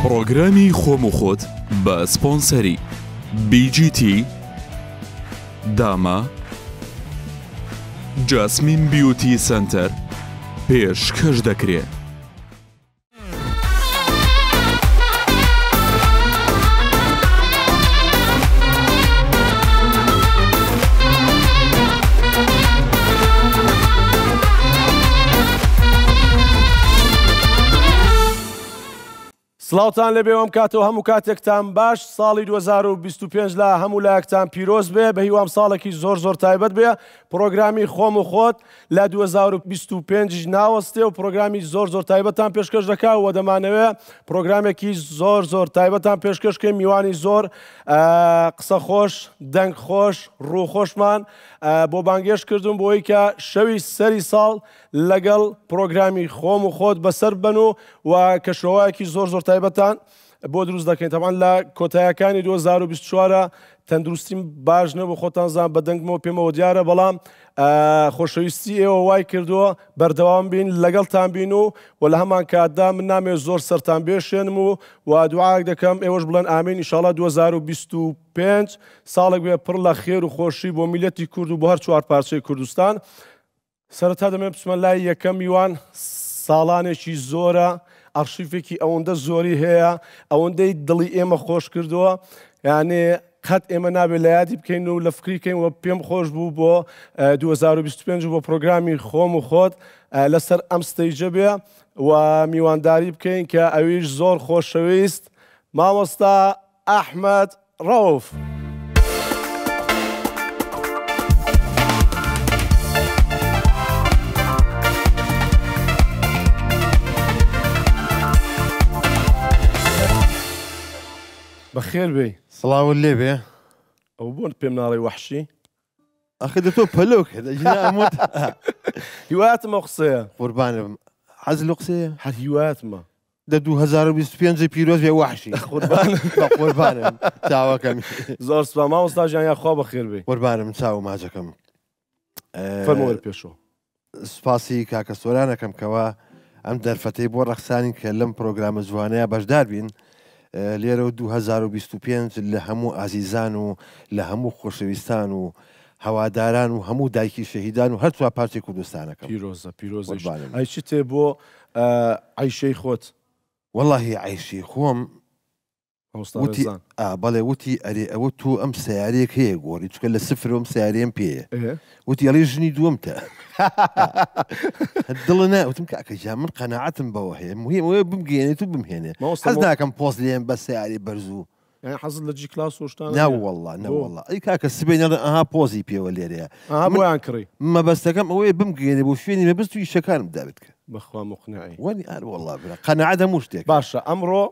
پرۆگرامی خۆم و خۆت بە سپۆنسەری BGT داما جاسمین بیوتی سنتەر پێشکەش دەکرێت. سڵاوتان لەبێ ئەم کاتەوە هەموو کاتێکتان باش. ساڵی 2025 لە هەموو لایەکتان پیرۆز بێ، بە هیوام ساڵێکی زۆر تایبەت بێ. پرۆگرامی خۆم و خۆت لە 2025 ناوەستێ و پرۆگرامی زۆر تایبەتان پێشکەش دەکا و دەمانەوێت پرۆگرامێکی زۆر تایبەتان پێشکەشکەین، میوانی زۆر قسە خۆش، دەنگ خۆش، ڕووخۆشمان بۆ بانگێش کردوون بۆی کە شەوی سەری ساڵ لەگەڵ پرۆگرامی خۆم و خۆت بەسەر بن و کەشەوەیەکی زۆر تایبەتان بۆ دروست دەکەین. تەمان لە کۆتاییەکانی 2024 تەندروستیم باش نەبوو، خۆتان زان بە دەنگمەوە پێمەوە دیارە، بەڵام خۆشەویستی ئێوە وای کردووە بەردەوام بین، لەگەڵتان بین و لە هەمان کاتدا من نامێ زۆر سەرتان بێشێنم و دوعاک دەکەم ئێوەش بڵێن ئامین. ئینشاڵڵا 2025 ساڵێک بێ پڕ لە خێر و خۆشی بۆ میلەتی کورد و بۆ هەر چوار پارچەی کوردستان. سەرەتا دەمێن بچمە لای یەکەم میوان. ساڵانێکی زۆرە، ئەرشیفێکی ئەوەندە زۆری هەیە، ئەوەندەی دڵی ئێمە خۆش کردووە، یعنی قەت ئێمە نابێت لە یادی بکەین و لە فکریکەین و پێم خۆش بوو بۆ 2025 بۆ پرۆگرامی خۆم و خۆت لەسەر ئەم ستەیجە بێ و میوانداری بکەین کە ئەویش زۆر خۆشەویست مامۆستا ئەحمەد ڕەوف. بەخێر بێ. سڵاو لێ بێ. ئەو بۆن پێم ناڵی وەحشی ئەخی دە تۆ پەلۆک ئەموت هیواتمە قسەیە قوربانم. حەز لە قسەیە هەر هیواتمە دە 2025 پیرۆز بێ وەحشی قوربانم چاوەکەمی. زۆر سپاس مامۆستاژیان یاخوا بەخێر بێ. قوربانم چاو ماجەکەم. فەرمووەرە پێشەوە. سپاسی کاکە سۆرانەکەم کەوا ئەم دەرفەتەی بۆ ڕەخسانی کە لەم پرۆگرامە جوانەیە بەشدار بین. لێرە 2025 لە هەموو ئازیزان و لە هەموو خۆشەویستان و هەواداران و هەموو دایکی شەهیدان و هەر چوار پارچەی کوردستانەکەم. پیرۆزە ئەی چ تێ بۆ عیشەی خۆت؟ وەڵاهی عیشی خۆم بەڵێ وتی ئەرێ ئەوە تۆ ئەم سیارەیەک هەیە گۆڕی چکە لە سفر ئەم سیارەیەم پێیە وتی ئەڵێ ژنی دووەمتە دڵە ناوتم کاکەجا من قەناعەتم بەوە هەیە مهم ئەوەیە بمگەێنێت و بمهێنێ حەز ناکەم پۆست لێم بە سیاری بەرزوو حەزت لە جی کلاس وشتان ناوەڵڵا نەوەڵڵا ئەی کاکە سبەی نەڵێ ئەها پۆزی پێوە لێرەیە بۆیان کڕی مەبەستەکەم ئەوەیە بمگەێنێ بۆ شوێنی مەبەست و ئیشەکانم دابێت کە بەخوا مقنعی وەنی ئەروەڵڵا برا قەناعەت هەموو شتێک باشە. ئەمڕۆ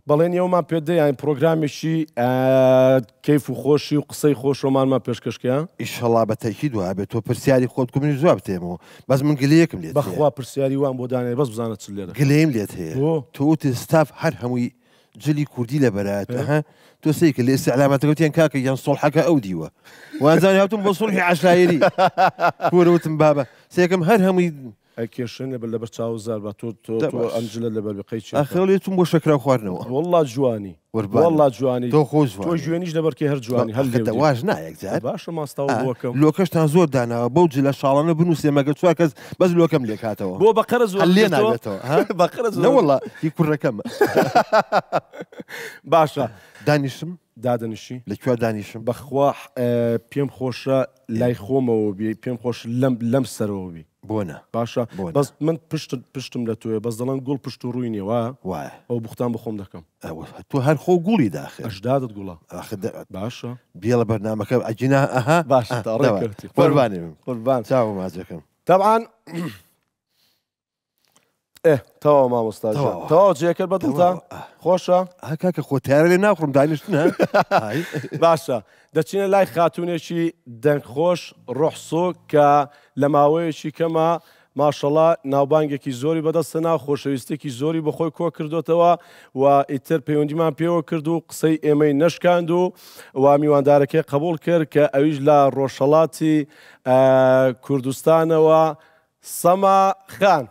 بەڵێن ئێوەمان پێدەیان پرۆگرامێکی کەیف و خۆشی و قسەی خۆشۆمانمان پێشکەشکیان ئیشەڵا بە تەکید وایە بێت تۆ پرسیاری خۆت کومنی جواب بتێمەوە بەس من گلەیەکم لێت بەخوا پرسیاری وان بۆ دانێ بەس بزانە چ لێرە گلەیم لێت هەیە تۆ ستاف هەر هەمووی جلی کوردی لە بەرایەتە تۆ سەیکە لێ ئیسعلامەتەکەوتیان کاکە یان سۆڵحەکە ئەو دیوە وانزانی هاتوم بۆ سۆڵحی عەشایری وەرەوتم بابە سێکەم هەر هەمووی ئەکێشێنە بە لەبەر چاوزار بە تۆ ئەمجلە لەبەر بقەی ئەخێڵێتم بۆ شەکرا خواردنەوە وەڵڵا جوانی وەڵڵا جوانی تۆ خۆش تۆ ژوێنیش لەبەرکەی هەر جوانی هەر واژ نایەک جار باشە ماستاوە بۆکەم لۆکەشتان زۆر داناوە بەو جلە شاڵانە بنووسێ مەگە چوار کەس بەس لۆکەم لێ کاتەوە بۆ بەقەرە زۆر لێ ناوێتەوە بەقەرە نەوەڵڵا هی کوڕەکەمە باشە. دانیشم دادەنیشی لەکوێ دانیشم بەخوا پێم خۆشە لای خۆمەوە بی پێم خۆش لەم سەرەوە بی بۆنە باشە. بەس من پشتم لە توێ بەس دەڵێن گوڵ پشت و ڕووی نیێوە وایە ئەو بوختان بخۆم دەکەم تۆ هەر خۆ گوڵی داخل ئەشدادت گوڵە باشە بێڵە بەرنامەکە ئەجینا ئەها باشە قوربانی قوربان چاوە ماجەکەم طبعاً تەواو مامۆستاژ تەواو جێکرد بەدڵتا خۆشە کاکە خۆتیارە لێ ناخڕم دانیشتن باشە. دەچینە لای خاتونێکی دەنگخۆش ڕۆحسۆ کە لە ماوەیەکی کەمە ماشەڵڵا ناوبانگێکی زۆری بەدەستەنا خۆشەویستێکی زۆری بە خۆی کۆ کردوتەوە و ئیتر پەیوەندیمان پێوە کرد و قسەی ئێمەی نەشکاند و میواندارەکەی قبول کرد کە ئەویش لە ڕۆژهەڵاتی کوردستانەوە سەما خان.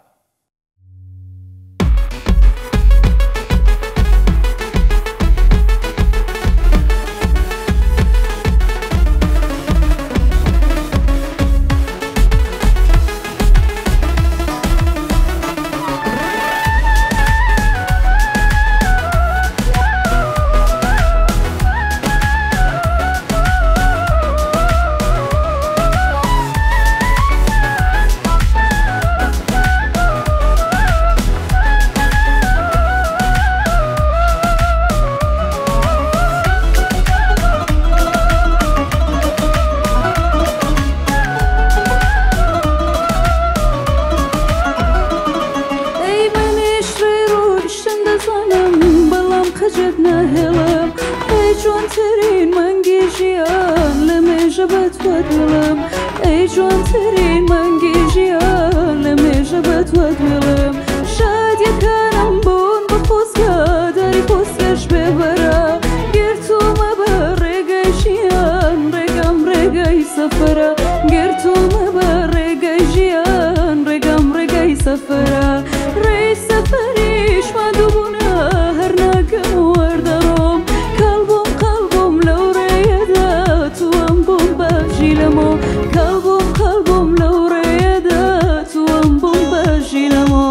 دەزانم بەڵام خەجەت ناهێڵم ئەی جوانترین مانگی ژیان لە مێژە بە تۆ دڵم ئەی جوانترین مانگی ژیان لە مێژە بە تۆ دڵم شادیەکانم بوون بە خۆزگە داری خۆزگەش بێبەرە گرتومە بە ڕێگەی ژیان ڕێگەم ڕێگەی سەفەرە گرتومە بە ڕێگەی ژیان ڕێگەم ڕێگەی سەفەرە ڕێی سەفەریش مادووبوونە هەر ناکەم وەردەڕۆم کاڵبووم قەڵبووم لەو ڕێیەدا تووەم بووم بەژی لەمۆ کاڵبووم قەڵبووم لەو ڕێیەدا تووەم بووم بەژی لەمۆ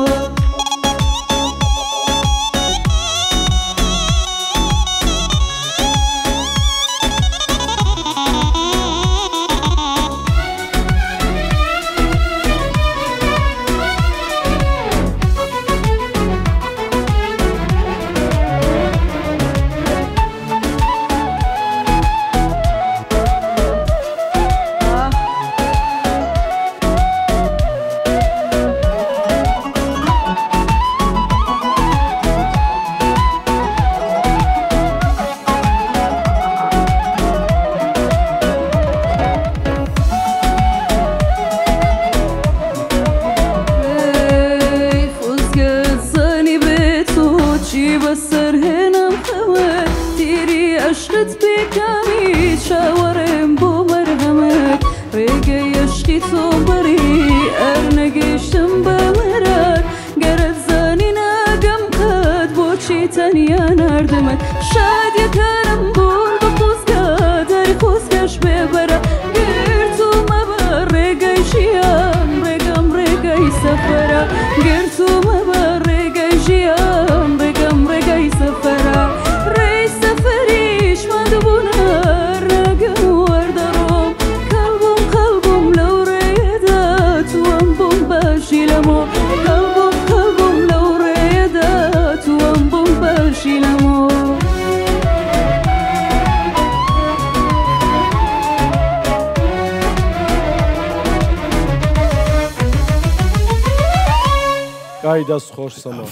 ئای دەست خۆش سەما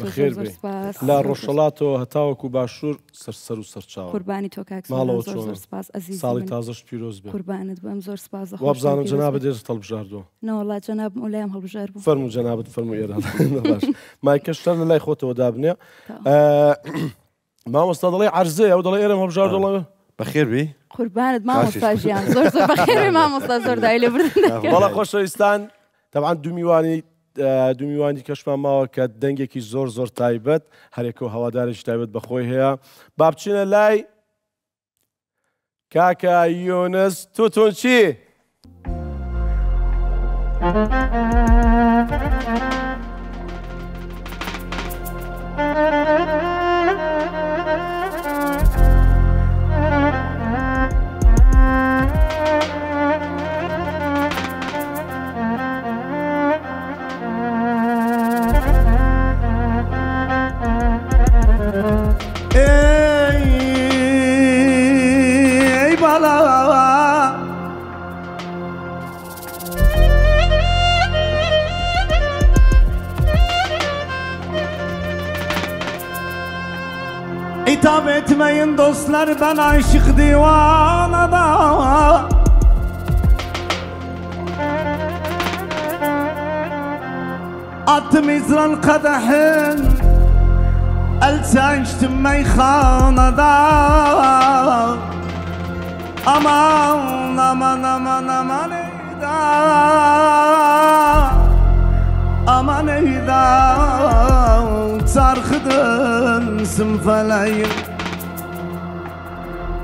بەخێر بێ لا ڕۆژهەڵاتەوە هەتاوەکو باشوور سەر و سەرچاوە قوربانی تۆ کاک ماڵەوە زۆر سپاس عەزیزم ساڵی تازەش پیرۆز بێ قوربانت بەم زۆر سپاس وابزانم جەنابەت دێت هەڵبژاردەوە نەوەڵا جەنابم ئەولایم هەڵبژار بوو فەرموو جەنابەت فەرموو ئێرە باش مایکەشتەر لە لای خۆتەوە دابنێ مامۆستا دەڵێ عەرزەیە ئەو دەڵێ ئێرەم هەڵبژار دەڵێ بەخێر بی قوربانت مامۆستا ژیان زۆر زۆر بەخێر مامۆستا زۆر دای لێ بردن بەڵە خۆشەویستان تەبعاً دومیوانی کەشمان ماوە کە دەنگێکی زۆر زۆر تایبەت هەرێکەوە هەوادارێکی تایبەت بەخۆی هەیە با بچینە لای کاکە یۆنس توتون چی؟ İtap etmeyin dostlar, ben aşık divanada. Attım izran kadehin, el seçtim meyhanada. Aman aman aman aman eyda, aman eyda. Sarkıdın sınfalayım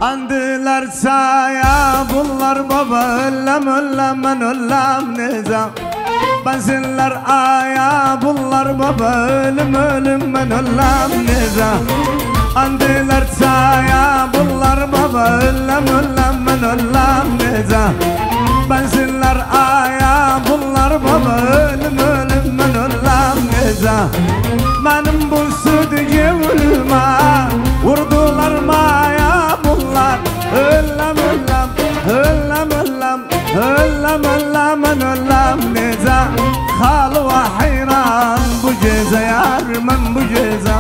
andılar saya bunlar baba öllem ben öllem nizam benzinler aya bunlar baba ölüm ben öllem nizam andılar saya bunlar baba öllem ben öllem nizam benzinler aya bunlar baba ölüm ben öllem nizam benim bu sütü vurma vurdular maya bunlar öllem neza halı ve hayran bu ceza yar men bu ceza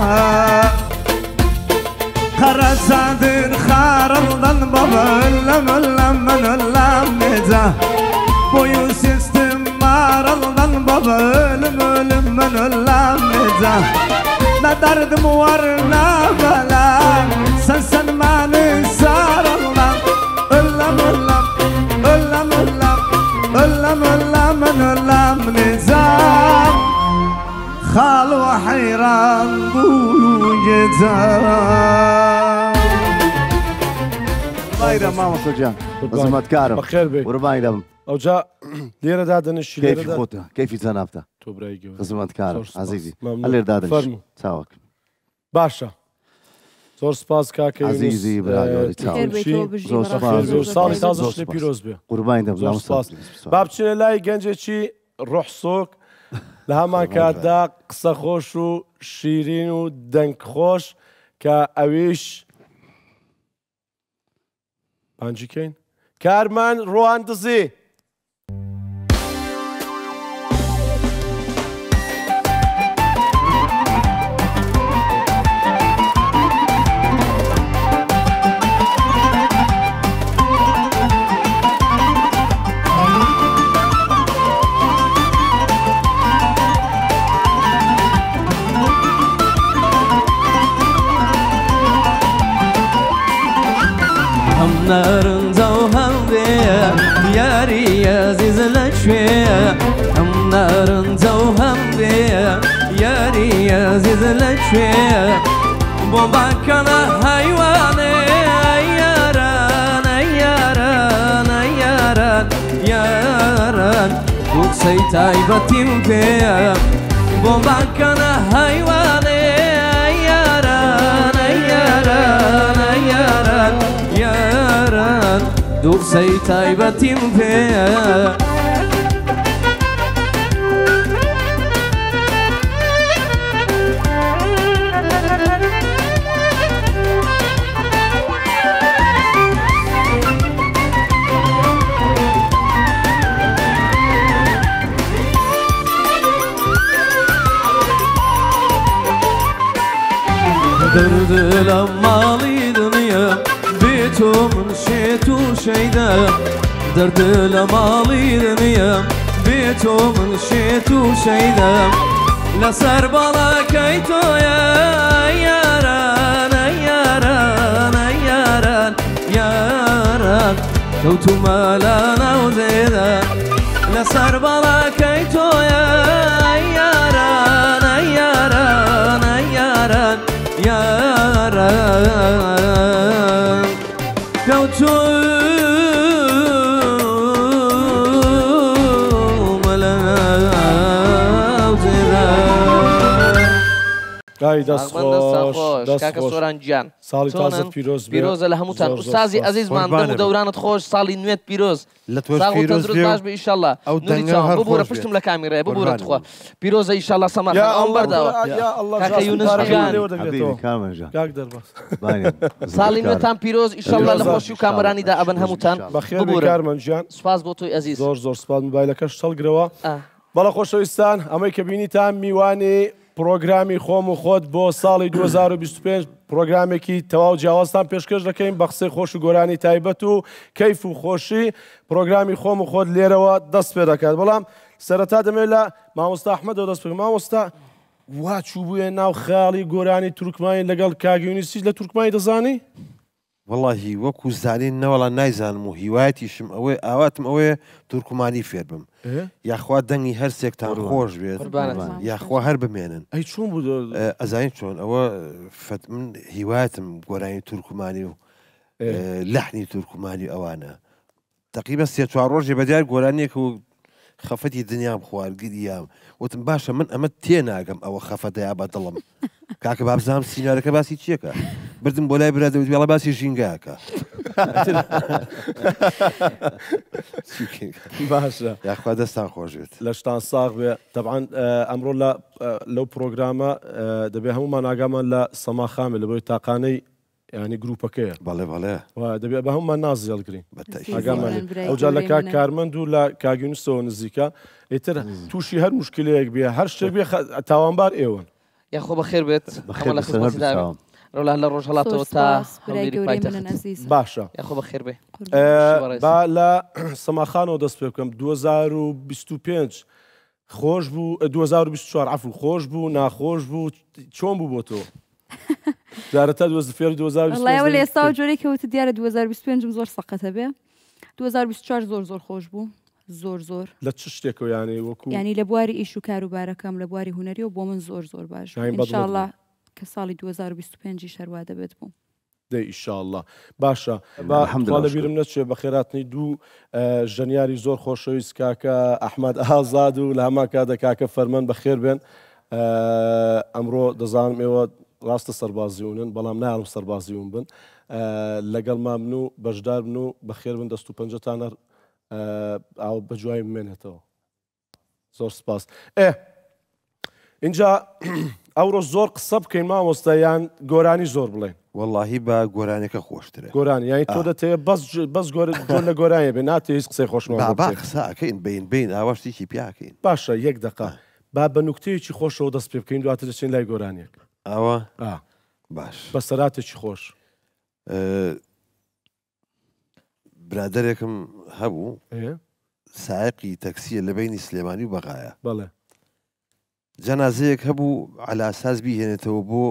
بابا لم نزا بويو سيستم مارلدن بابا لم نزا لا درد مورنا بلا سنسن ما نسار الله لم نزا خال وحيران بوجزا بايدا ماما سجان بزمت كارم بخير بي وربايدا او جا ليرة دادنش كيف خوته كيف زنابته تو برايقي بزمت كارم عزيزي ممنون. اللي دادنش فرمو تساوك باشا زۆر سپاس کاکە یونس. عزیزی براگەڵی زۆر سپاس و ساڵی تازەش لێ پیرۆز بێ. قوربانی دەم زۆر سپاس. با بچینە لای گەنجێکی ڕۆحسۆک لە هەمان کاتدا قسە خۆش و شیرین و دەنگ خۆش کە ئەویش پانجیکەین کارمان ڕۆواندزی. نارنزا و هەڵێ یاری عەزیز لە کوێیە ئەم نارنزا و هەڵێ یاری عەزیز لە کوێیە بۆ باکەنە هەیوانێ یاران یاران یاران یاران دوو قسەی تایبەتیم پێیە بۆ باکەنە هەیوانێ یاران یاران یاران یاران دوو قسەی تایبەتیم پێیە. دەرد لە ماڵی دنیا بێ تۆ من شێت و شەیدا دەرد لە ماڵی دنیا بێ تۆ من شێت و شەیدا لەسەر باڵاکەی تۆیە یاران یاران یاران یاران کەوتومە لە ناو زێدا لەسەر باڵاکەی تۆیە یاران یاران یاران یاران کەوتومە لە ناو زێدا. ئای دەست خۆش کاکە سۆران گیان ساڵی تازە پیرۆز بێ. پیرۆزە لە هەمووتان ئوستازی عەزیزمان دەم و دەورانت خۆش ساڵی نوێت پیرۆز لە تۆش پیرۆز بێ باش بە ئیشەڵڵا ببوورە پشتم لە کامیرەیە ببوورە خۆ پیرۆزە ئیشەڵڵا سەماح ئەم بەرداوە کاکە یونس گیان ساڵی نوێتان پیرۆز ئیشەڵڵا لە خۆشی و کامەرانیدا ئەبن هەمووتان بەخێر کارمان گیان سوپاس بۆ تۆی عەزیز زۆر زۆر سپاس مۆبایلەکەش هەڵگرەوە. بەڵە خۆشەویستان ئەمەی کە بینیتان میوانی پرۆگرامی خۆم و خۆت بۆ ساڵی 2025 پرۆگرامێکی تەواو جیاوازتان پێشکەش دەکەین بە قسەی خۆش و گۆرانی تایبەت و کەیف و خۆشی پرۆگرامی خۆم و خۆت لێرەوە دەست پێ دەکات. بەڵام سەرەتا دەمێت لە مامۆستا ئەحمەدەوە دەست پێ. مامۆستا وا چوو بووە ناو خەیاڵی گۆرانی تورکمانی لەگەڵ کاگەیونیسیش لە تورکمانی دەزانی؟ وەڵاهی وەکو زانین نەوەڵا نایزانم و هیوایەتیشم ئەوەی ئاواتم ئەوەیە تورکمانی فێر بم یاخوا دەنگی هەرسێکتان خۆش بێت یاخوا هەر بمێنن. ئەی چۆن بوو ئەزانین چۆن ئەوە من هیوایەتم گۆرانی تورکمانی و لەحنی تورکمانی ئەوانە تقریبا 3-4 ڕۆژێ بەدیار گۆرانیەک و خەفەتی دنیام خواردگیریام وتم باشە من ئەمە تێناگەم ئەوە خەفەتەیە بە دڵم کاکە بابزانام سینارەکە باسی چیەکە بردم بۆ لای برادەوت وێڵە باسی ژینگاکە باشە یاخوا دەستان خۆش بێت لە شتان ساغ بێ. طبعاً ئەمڕۆ لەو پرۆگرامە دەبێ هەمومان ئاگامان لە سەماخامێ لە بۆی تاقانەی ینی گروپەکەیە بەڵێ بەڵێ دەبێت بە هەمومان نازیێڵگرین ئەوجا لە کارمەند و لە کاگەیونسەوە نزیکە ئیتر تووشی هەر مشکلەیەک بێ هەر شتێک بێ تاوانبار ئێوەن یاخۆ بەخێر بێت ڕۆلا لە ڕۆژهڵاتەوە تا باشە یاخۆ بەخێر بێ با لە سەماخانەوە دەست پێ بکەم 2025 خۆش بوو 2024 عفو خۆش بوو ناخۆش بوو چۆن بوو بۆ تۆ جارەتە فێر 2025 لە ئێستا جۆرێک کەوتە دیارە 2025 زۆر سەقەتە بێ 2024 زۆر خۆش بوو زۆر لە چ شتێکەوە یانی وەکو ینی لە بواری ئیش و کاروبارەکەم لە بواری هوەری و بۆ من زۆر باش ئینشاءالله کە ساڵی 2025 شەروا دەبێت بوو دەی ئیشاءالله باشە لە بیرم نەچێ بە خێراتنی دوو ژەنیاری زۆر خۆشەویست کاکە ئەحمەد ئازاد و لە هەمان کاتە کاکە فەرمەند بەخێر بێن ئەمڕۆ دەزانم ئێوە ڕاستە سەربازیونن بەڵام نایڵم سەربازیون بن لەگەڵ بن و بەشدار بن و بەخێر بن دەست و پەنجەتانە ئاو بەجوای بمێنێتەوە زۆر سپاس اینجا ئەوڕۆ زۆر قسە بکەین مامۆستایان گۆرانی زۆر بڵێن واللهی بە گۆرانێکە خۆشترە گۆرانی یانی تۆ دەتەوێت بەس گۆر لە گۆرانیە بێ ناتێ هیچ قسەی خۆشمە قسەکەین بین ئاواشتێکی پیاکەین باشە یەک دقا با بە نوکتەیەکی خۆشەوە دەست پێ بکەین دواتر دەچین لای گۆرانیەک ئەوە باش بە سەراتێکی خۆش برادێکم هەبوو سایقی تەکسیە لە بینی سلێمانی و بەغایە بەڵێ جەنازەیەک هەبوو على ئاساس بیهێنێتەوە بۆ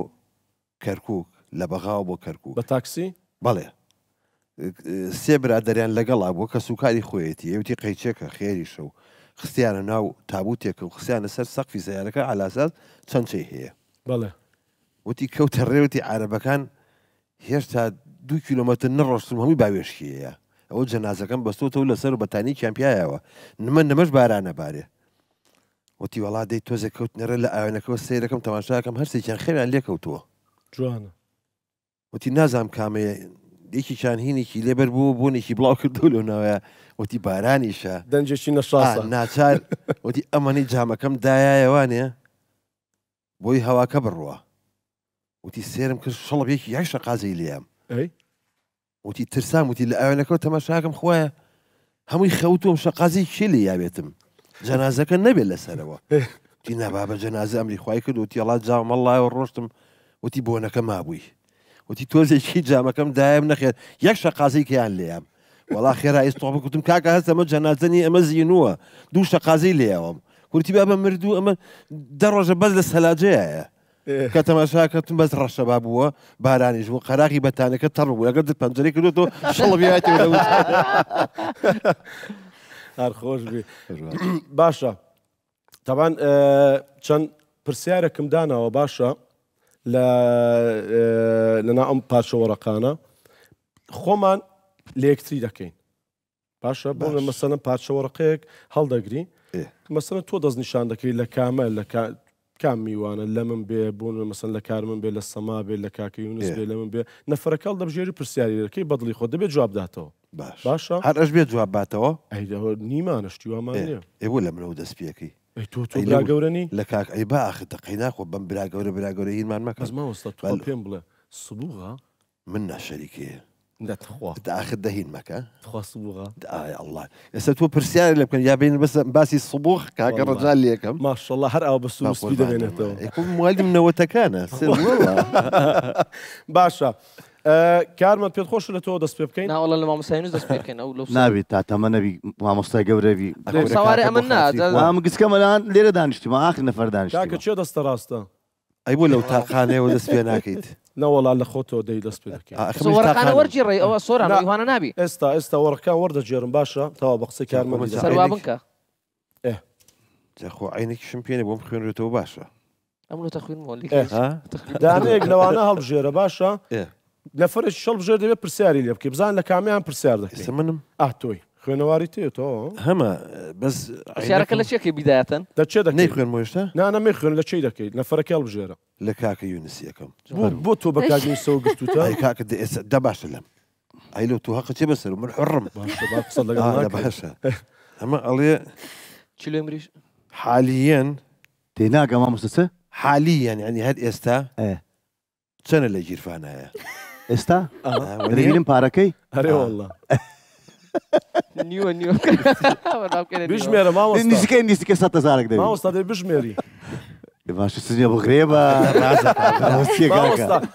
کەرکووک لە بەغاوە بۆ کەرکووک بە تاکسی بەڵێ سێ برادەریان لەگەڵا بووە کە سوکاری خۆیەتی ئەوتی قەیچێکە خێری شەو خستیانە ناو تابوتێکە و خستیانە سەر سەقفی سەیارەکە على ئاساس چەند چەی هەیە بەڵێ وتی کەوتە ڕێوتی عارەبەکان هێشتا 2 کیلۆمەتر نەڕۆشتم هەمووی باوێشکیەیە ئەوە جەنازەکەم بەستۆتەوە لەسەر و بەتانی کیانپایەوە نمەش بارانە بارێ وتی وڵا دەی تۆزێ کەوتنەرە لە ئاوێنەکەەوە سیرەکەم تەماشاکەم هەرسێکیان خێران لێکەوتووە جوانە وتی نازام کامەیە یەکیشان هینێکی لێبەر بوو بۆنێکی بڵاو کردو لە ناوەیە وتی بارانیشە دەنجێکی نەشاسە ناچار وتی ئەمەنی جامەکەم دایایەوانێ بۆی هەواکە بڕوە وتی سێرم کرد شەڵبێکی یاش قازی لێم وتی ترسام وتی لە ئاوێنەکەەوە تەماشاکەم خۆیە هەمووی خەوتوم شەقازی چی لێ یاوێتم جەنازەکە نەبێت لەسەرەوە تی نابا بە جەنازە ئەمری خوای کرد وتی ئەڵا جاومەڵایەوە ڕۆشتم وتی بۆنەکە مابووی وتی تۆزێکی جامەکەم دایم نەخێت یەک شەقازی کەیان لێم وەڵا خێرا ئیستۆ بکوتم کاکە هەست ئەمە جەنازەنی ئەمە زیینووە دوو شەقازی لێەوەم کورتی بابە مردوو ئەمە دەڕۆژە بەس لە سەلاجەیە کە تەماشاکەتم بەس ڕەشەبا بووە بارانیش بوو قەراقی بەتانەکە تەڕ بوو ئەگەر پەنجەرەی کردوەوە شەڵبیاتی هەر خۆش بێ باشە تەبان چەند پرسیارێکم داناوە باشە لەنا ئەم پارچەوەڕەکانە خۆمان لە یەکتری دەکەین باشە بۆ مەسەلەن پارچەوەڕقەیەک هەڵدەگری مەسەلەن تۆ دەستنیشان دەکەی لە کامە لە کام میوانە لە من بێ بوون مەسەن لە کار من بێ لە سەما بێ لە کاکەیونس بێ لە من بێ نەفرەکەڵ دەبژێری پرسیاری دەکەی بەدڵی خۆ دەبێت جواب داتەوە باشە هەر ئەش بێت جواب باتەوە نیمانشتی وامان نیە ئێوە لە منەوە دەست پێەکەی تۆ براگەورەنی لە کاک ئەی باخ دقی ناخۆ بەم براگەورە هینمان مەکە ماوەستا تۆ پێم بڵێ سبوغە من ناشەریکەیە دەتخوا داخر دەهین مەکە تخوا سبوغە الله ئێستا تۆ پرسیارە لە بکەن یا بین بەس باسی سبوغ کاکە ڕەجال لێکم ماشەڵڵا هەر ئەو بە سووسپی دەبێنێتەوە موالیم نەوەتەکانە باشە کارمان پێت خۆش لە تۆ دەست پێ بکەین ناوەڵە لە مامۆستایانوس دەست پێ بکەین ئەو لەو نابێت تا تەمە نەبی مامۆستای گەورەبی ساوارێ ئەمە نا گسکەمەلان لێرە دانیشتیم ئاخر نەفەر دانیشتیم کاکە چێ دەستە ڕاستە ئەی بۆ لەو تاقانەیەوە دەست پێ ناکەیت نەوەڵا لە خۆتەوە دەی دەست پێ دەکەین وەرەکانە وەرجێڕێ ئەوە سۆران ئیوانە نابی ئێستا وەڕەکان وەردەجێرم باشە تاوا بە قسەی کارمە سەروا بنکە جاخۆ عینێکیشم پێێنێ بۆم خوێنرێتەوە باشە ئەمڕۆ تەخوێنمەوە دانەیەک لەوانە هەڵبژێرە باشە نەفرێک شەڵ بژێر دەبێت پرسیاری لێ بکەی بزان لە کامیان پرسیار دەکەی منم تۆی خوێنەواری تێتەوە هەمە بەس پرسیارەکە لە چێکی بیدایەتەن دەچێ دەکەی خوێن مۆشتا نانەمێ خوێن لە چی دەکەیت نەفرەکە هەڵبژێرە لە کاکە یونسیەکەم بۆ تۆ بە کاگەیسەوە گرتوتە کاکە دا باشە لەم ئەی لەو تو هەقە چێ بەسەر من حڕم باشە ئەمە ئەڵێ چلوێ مریش حالیەن تێناگە مامۆستە حالیەن ینی هەر ئێستا چەنە لە گیرفانایە ئێستا دەبینم پارەکەی هەرێ وەڵڵا نیوە بژمێرە ماوەستا نزیکەی 100,000 دەبێت ماوەستا دەی بژمێری باش سنجە بۆ غرێبە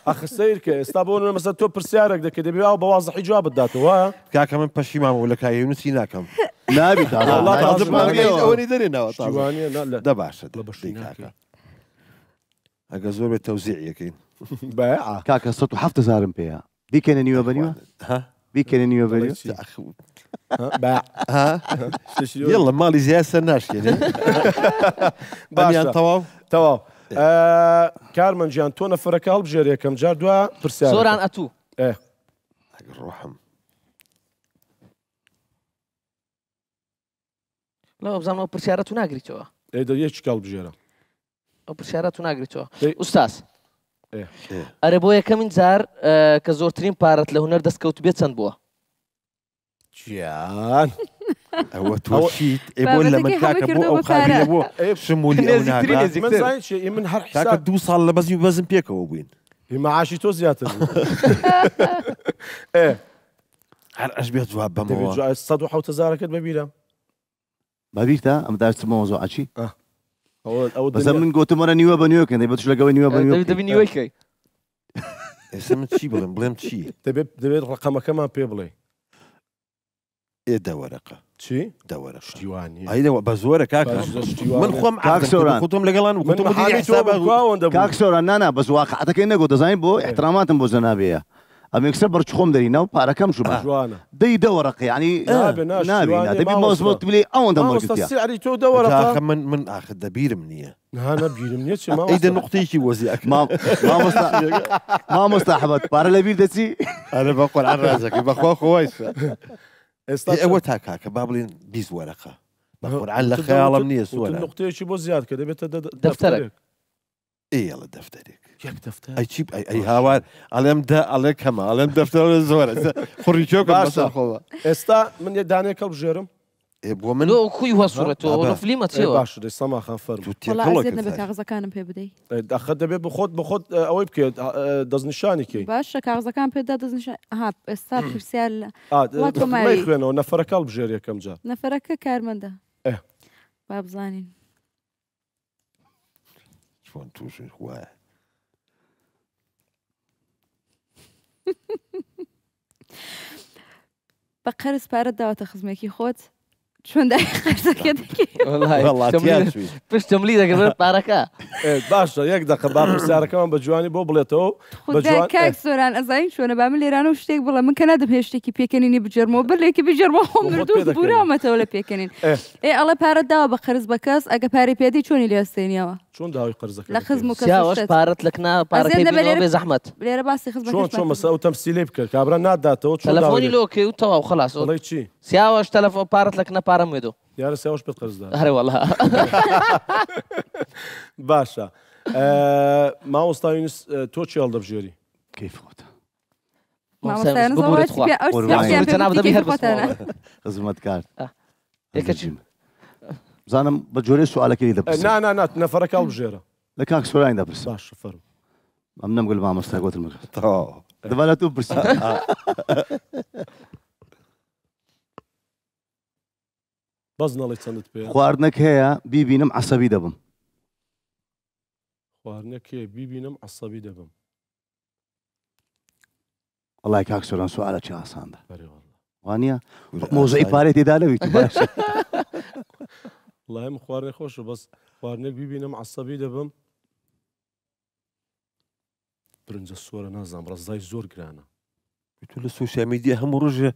ئەخسەیرکە ئێستا بۆ مەسە تۆ پرسیارێک دەکە دەبێ ئەو بە وازەحی جواب بداتەوە کاکە من پەشیمامەوە لە کای نووسی ناکەم نابی ئەوەی دەرێنەوە دە باشە لە بەشی کاکە ئەگە زۆر بێت تەوزیعیەکەین کاکە 170,000 پێەیە بیکەنە نیوە بەنیوە بیکەنە نیوە بەنیوە یڵە ماڵی زیاد سەر ناشکێنێ باشیان تەواو تەواو کارمەند گیان تۆ نەفەرەکە هەڵبژێر یەکەم جار دووە پرسیار زۆران ئەتوو ڕۆحم لەوە بزانم ئەو پرسیارە تو ناگریتەوە یەکی هەڵبژێرە ئەو پرسیارە تو ناگریتەوە ئوستاس إيه. ئەرە بۆ یەکەمین جار کە زۆرترین پارەت لە هونەر دەستکەوت بێت چەند بووە گیان ئەوە تۆشیت بۆ لە من کاکە بۆ ئەو قابلە بۆ شمولی ئەو ناکات من زانین من هەر کاکە 2 ساڵ لە بەزمی بەزم پێکەوە بووین معاشی تۆ زیاتر هەر ئەش بێت جواب بەمەوە 170,000 بەبیرە بابیرتە ئەم داستمە مۆزوعچی ئەو بەزە من گوتمەرە نیوە بە نیوەکەن دەی بەش لەگەوەی نیوە بە نیوە دەبی نیوەیکەی ئێستا من چی بڵێم چی دەبێت ڕقەمەکەمان پێ بڵێ دەوەرەقە چی دەوەرە شتیوانی ئایدەوە بە زۆرە کاکە من خۆم کوتم لەگەڵان کاک سۆران نانا بەس واقعەتەکەی نەگۆ دەزانین بۆ احتراماتم بۆ زەنابەیە ئەم یەکسەر بەرچخۆم دەرینە و پارەکەم شو جوانە دەی دەوەرەقە ینی نابینە دەبی مۆزمۆت بلێ ئەوەندە مەڵگتیا سیعری تۆ دەوەرەقە من ئاخر دەبیرم نییە بیرم نییە چی ئەیدە نقطەیەکی وەزیعک مامۆستا حەبەت پارە لەبیر دەچی ئەرە بە قورئان ڕازەکەی بەخوا خۆیسە ئێستا ئەوە تا کاکە با بڵێن 20 وەرەقە بە قورئان لە خەیاڵم نییە سوەرە نقطەیەکی بۆ زیاد کە دەبێتە دەفتەرێک ئێڵە دەفتەرێک یەک دەفتەر ئەی چی ئەی هاوار ئەڵێم ئەڵێ کەمە ئەڵێم دەفتەر زۆرە خوڕی چۆکە باشەخۆوە ئێستا من یە دانێک هەڵبژێرم بۆ من خوی هەسوورەتەوە فلیمە چێوە باش سەماخان فەرم نەبێت کاغزەکانم پێ بدەیت ئەخە دەبێت بخۆت ئەوەی بکێت دەستنیشانێکی باشە کاغزەکان پێدا دەستنیشان ئێستا پرسیار خوێنەوە نەفەرەکە هەڵبژێر یەکەم جار نەفەرەکە کارمەندە با بزانین چۆن تووشی خوایە بە قەرز پارەت داوەتە خزمێکی خۆت چۆن دای قەرزەکە دەکەی پشتم لی دەگەبێت پارەکە باشە یەک دقە با پرسیارەکەمان بە جوانی بۆ بڵێتەوە کاک سۆران ئەزانین چۆنە با من لێرانە و شتێک بڵە من کە نادەم هێشتێکی پێکەنینی بجەرمەوە بلێکی بژەرمەوە خۆم بورامەتەوە لە پێکەنین ئەڵە پارەت داوە بە قەرز بە کەس ئەگە پارەی پێدی چۆنی لێستێنیەوە چۆن داوای قەرزەکە لە خزم و سیاوەش پارەت لە کنا پارەکەی بێ زەحمەت لێرە باسی خزم چۆن مەسە ئەو تەمسیلەی بکرد کابرا ناداتەوە تەلەفۆنی لۆکێ و تەواو خلاص وڵی چی سیاوەش تەلەفۆن پارەت لە کنا پارەم وێدۆ یارە سیاوەش پێت قەرزدا هەرێ وەڵا باشە مامۆستا یونس تۆ چی هەڵدەبژێری کەیف خۆتە خزمەت کار یەکەچی بزانم بە جۆرەی سوالەکەی دەپرسم نا نەفەرەکە هەڵبژێرە لە کاک سۆرانی دەپرسم باش فەرم ئەم نەمگەل مامۆستا گوتم دەبارەت و پرسیار بەس نەڵی چەندت پێ خواردنەک هەیە بیبینم عەسەبی دەبم خواردنەکێ بیبینم عەسەبی دەبم وەڵای کاک سۆران سوالە چی ئاساندا وانە مۆزەی پارەی تێدا نەبیت باشە وڵای من خواردنێ خۆشە بەس خواردنێک بیبینم عەسەبی دەبم برنجە سۆرە نازانم ڕەزای زۆر گرانە تو لە سوشیال میدیا هەموو ڕۆژە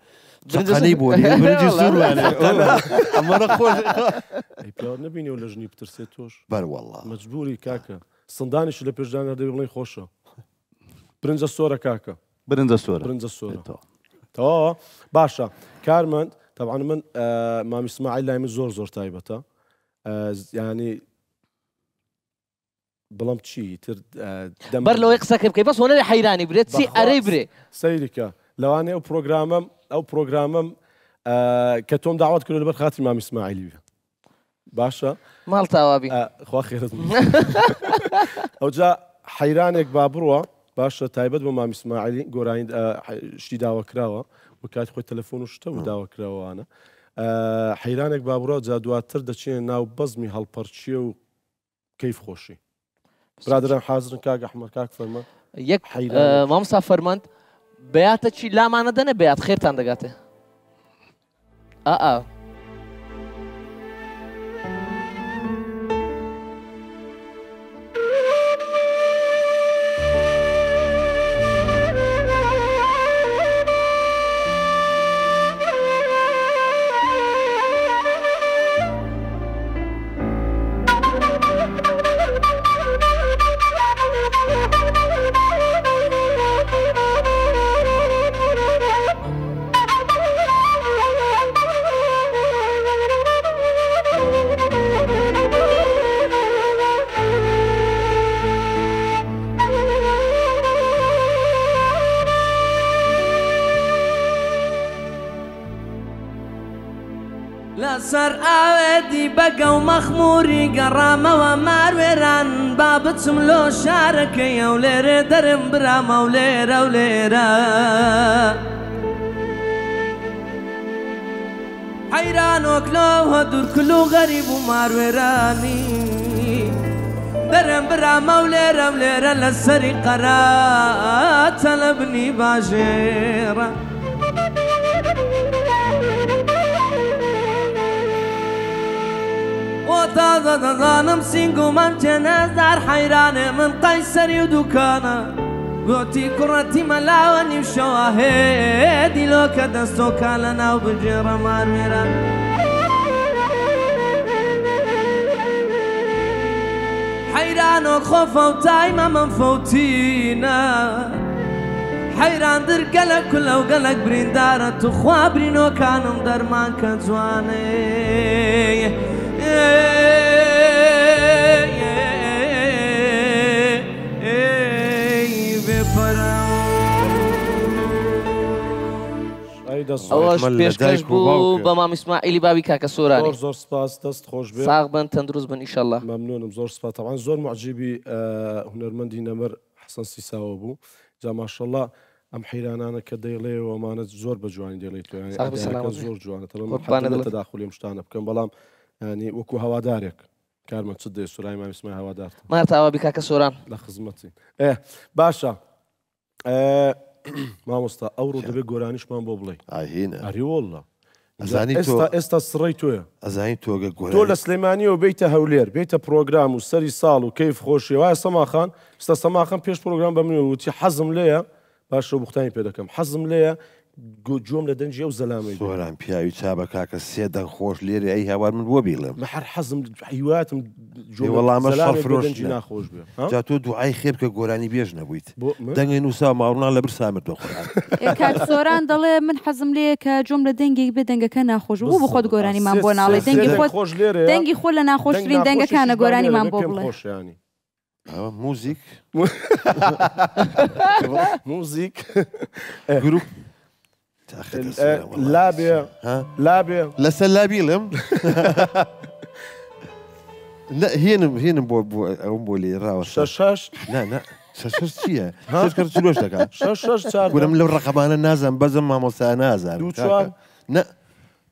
جەقانەی بۆ برنجی زۆر ئەمەە خۆش پیاوە نەبینی و لە ژنی بترسێت تۆش بەروەڵڵا مەجبوری کاکە سندانیش لە پێشدانە دەبی بڵێ خۆشە برنجە سۆرە کاکە برنجە سۆرە برنجە سۆرە تەواوە باشە کارمەند طبعا من مامی ئیسماعیل لای من زۆر تایبەتە ینی بەڵام چی تر بەر لەوەی قسەکە بکەی بەس هۆنەری حەیرانی برێت چی ئەرەی برێ سەیریکە لەوانەیە ئەو پرۆگرامم کە تۆم داوات کرد لەبەر خاتی مامی ئیسماعیلی باشە ماڵ تاوابی خوا خێرت ئەوجا حەیرانێک با بڕوە باشە تایبەت بۆ مامی ئیسماعیلی گۆرانی شتی داواکراوە و کاتی خۆی تەلەفۆن و شتە و داواکراوانە حەیرانێک با بڕوە جا دواتر دەچێن ناو بەزمی هەڵپەرچیە و کەیف خۆشی برادران حاضرن کاک ئەحمەد کاک فەرمان یەک مامۆستا فەرماند بەیاتە چی لامانە دەنێ بەیات خێرتان دەگاتێ لەسەر ئاوێدی بەگە و مەخموری گەڕامەوە ماروێران با بچم لۆ شارەکەی ئەو لێرێ دەرم برامە و لێرە و لێرە حەیرانۆک لەوە دوورکل و غەریب و ماروێرانی دەرم برامە و لێرە و لێرە لەسەری قەراتە لە بنی باژێرە تازە دەزانم سینگومەم تێنەزار حەیرانێ من قەیسەری و دوکانە گوتی کوڕەتی مەلاوە نیو شەوە هێدی لۆکە دەستۆکە لە ناو بجێڕە ماروێران حەیرانۆ خۆفە و تایمە من فەوتینە حەیراندر گەلک کولە و گەلک بریندارە تو خوا برینۆکانم دەرمان کە جوانێ ئەوەش پێشکەش بوو بە مام ئیسماعیلی باوی کاکە سۆرانی زۆر سپاس دەست خۆش بێ ساغ بن تەندروست بن ئیشەڵڵا مەمنونم زۆر سپاس تەواان زۆر معجیبی هونەرمەندی نەمەر حەسەن سیساوە بوو جا ماشەڵڵا ئەم حەیرانانە کە دەیڵێ وەمانە زۆر بە جوانی دەڵێت زۆر جوانە تەداخلی ئەم شتانە بکەم بەڵام ینی وەکو هەوادارێک کارمە چ دێ سورای مام ئیسماعیل هەوادار مارتاوا بیکاکە سۆران لە خزمەتی باشە مامۆستا ئەوڕۆ دەبێت گۆرانیشمان بۆ بڵێ ئەری وەڵڵا ئێستا سڕی تۆیە ئەزانی تۆگە گۆرانی تۆ لە سلەیمانیەوە بیتە هەولێر بیتە پرۆگرام و سەری ساڵ و کەیف خۆشی وایە سەماخان ئێستا سەماخان پێش پرۆگرام بە منەوە وتی حەزم لێیە باشە بوختانی پێ دەکەم حەزم لێیە جۆم لە دەنجی ئەو زەلامەی زۆران پیاوی چابە کاکە سێ دەنگ خۆش لێرە ئەی هاوار من بۆ بیڵم بە هەر حەزم هیواتم وەڵامە شەفرۆشی ناخۆش بێ جا تۆ دوعای خێر کە گۆرانی بێژ نەبوویت دەنگی نووسا ماڕوونان لە برسامر دۆخۆران کات سۆران دەڵێ من حەزم لێ کە جۆم لە دەنگێک بێ دەنگەکە ناخۆش بوو بۆ خۆت گۆرانیمان بۆ ناڵێ دەنگی خۆ لە ناخۆشترین دەنگەکانە گۆرانیمان بۆ بڵێ موزیک موزیک گروپ لابێ لەسەر لابیڵم هێنم بۆ ئەوم بۆ لێ ڕاوە شەش شەش چییە؟ چلۆش دەکات گورم لەو ڕقەبانە نازانم بەزم مامۆستا نازانم نە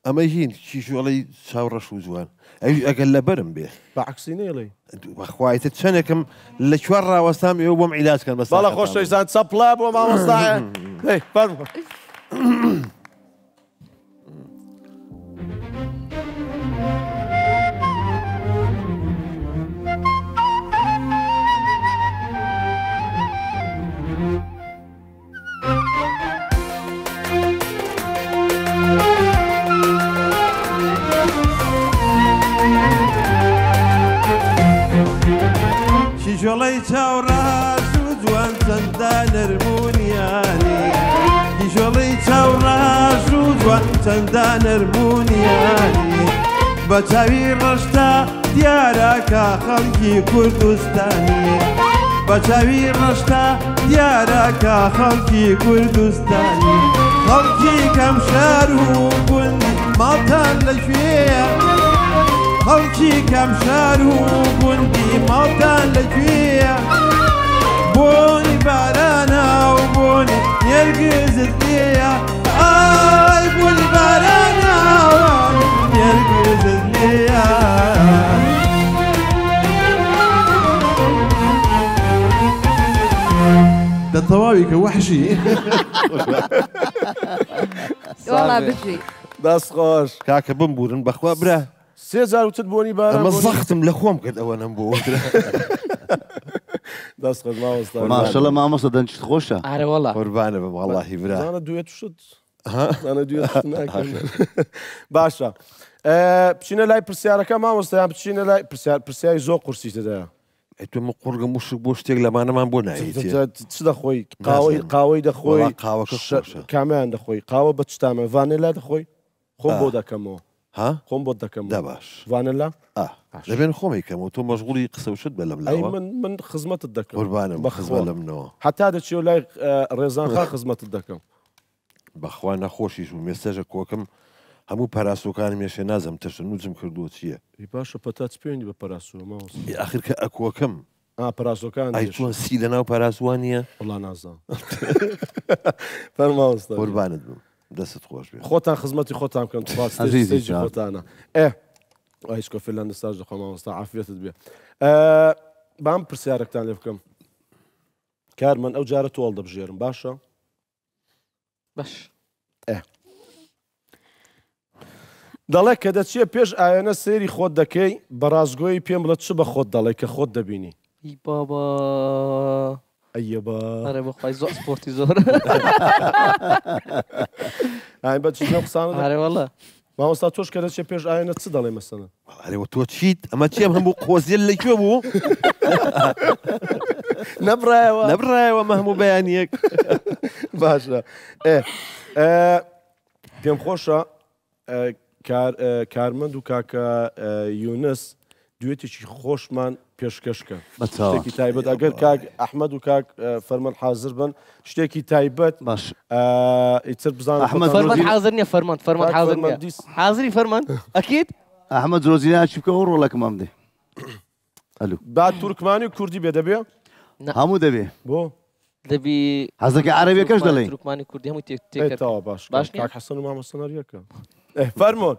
ئەمە هین چیشۆڵی چاوڕەش و جوان ئەوی ئەگەر لە بەرم بێ بەعکسی نێڵێ بەخوایتە چەندێکم لە چوار ڕاوەستام ئێوە بۆم عیلاسکەن بەس بەڵە خۆشەویستان چەپڵا بۆ مامۆستایە شیشۆڵەی چاوڕاش و جوان چەندە نەرمونیانی شیشۆڵەی چاوڕاش و جوان چەندە نەرمونیانی بە چاوی ڕەشتا دیارە کە خەڵکی کوردستانی بە چاوی ڕەشتا دیارە کە خەڵکی کوردستانی خەڵکی کەم شار و گوندی ماڵتان لەکوێیە خەڵکی کەم شار و گوندی ماڵتان لەکوێیە بۆنی بارانە و بۆنی نێرگزت لێیە ئای بۆنی بارانە نێرگزت لێیە تەواوی کە وەحشی وەڵا بژی دەست خۆش کاکە بمبورن بەخوا برا 3000 وتت بۆنی باران ئەمە زەختم لە خۆم کرد ئەوە نەم بۆ دەست خۆش مامۆستا ماشەڵە مامۆستا دەنجت خۆشە ئارە وەڵا قوربانە بم وەڵاهی برا زانە دوێت شت زانە دوێت ناکەم باشە بچینە لای پرسیارەکە مامۆستایان بچینە لای پرسیاری زۆر قورسی تدایە تۆ من قورگە موشک بۆ شتێک لەمانەمان بۆ نایێت چ دەخۆی قاوەی دەخۆی کامیان دەخۆی قاوە بە چتامە ڤانێلا دەخۆی خۆم بۆ دەکەمەوە خۆم بۆ دەکەم دا باش ڤانێلا دەبێن خۆمێکەمەوە تۆ مەشغوڵی قسە وشت بە لەم لاوە من خزمەتت دەکەم قوربانم بەخزمە لەمنەوە حتا دەچێ و لای ڕێزانخا خزمەتت دەکەم بەخوا نەخۆشیش و مێسەژە کۆکم هەموو پاراسۆکانی مێشێ نازم تەشە نوجم کردووە چییە؟ باشە پەتات پێنی بە پاراسوە ماوەست ئاخر کە ئەکۆکەم پاراسۆکان ئای چۆن سی لەناو پاراسوانیە؟ وڵا نازانم فەرماوەستە قوربانت بم دەست خۆش بێ خۆتان خزمەتی خۆتان بکەن سێجی خۆتانە هیچ کۆفیلان دەستاژ دەخۆ ماوەستا عافیەتت بێ بام پرسیارێکتان لێ بکەم کارمەن ئەو جارە تۆڵ دەبژێرم باشە؟ باش دەڵێ کە دەچیە پێش ئاوێنە سێری خۆت دەکەی بە ڕازگۆی پێم بڵێت چ بە خۆت دەڵێ کە خۆت دەبینی بابا ئەیە بە ئەرێ بەخوای زۆر سپۆرتی زۆر ئاین بە چیزە قسانە ئارێ وەڵا مامۆستا تۆش کە دەچێ پێش ئاوێنە چ دەڵێ مەسەنە ئەرێوە تۆ چیت ئەمە چێم هەموو قۆزیل لەکوێ بوو نەبڕایەوە مە هەموو بەیانیەک باشە پێم خۆشە کارمەند و کاکە یونس دوێتێکی خۆشمان پێشکەشکە شتێکی تایبەت ئەگەر کاک ئەحمەد و کاک فەرمان حازر بن شتێکی تایبەت باش ئیتر بزانم ئەحمەد فەرمان حازر نییە فەرمان حازر نییە حازری فەرمان ئەکید ئەحمەد زۆزینا چی بکە ڕۆڵەکەمام دێ ئەلو بعد تورکمانی و کوردی بێ دەبێ هەموو دەبێ بۆ دەبی حەزەکە عەرەبیەکەش دەڵێ تورکمانی کوردی هەموو تێکەوە باش کاک حەسەن و مامۆستا نەریەکە فەرمۆن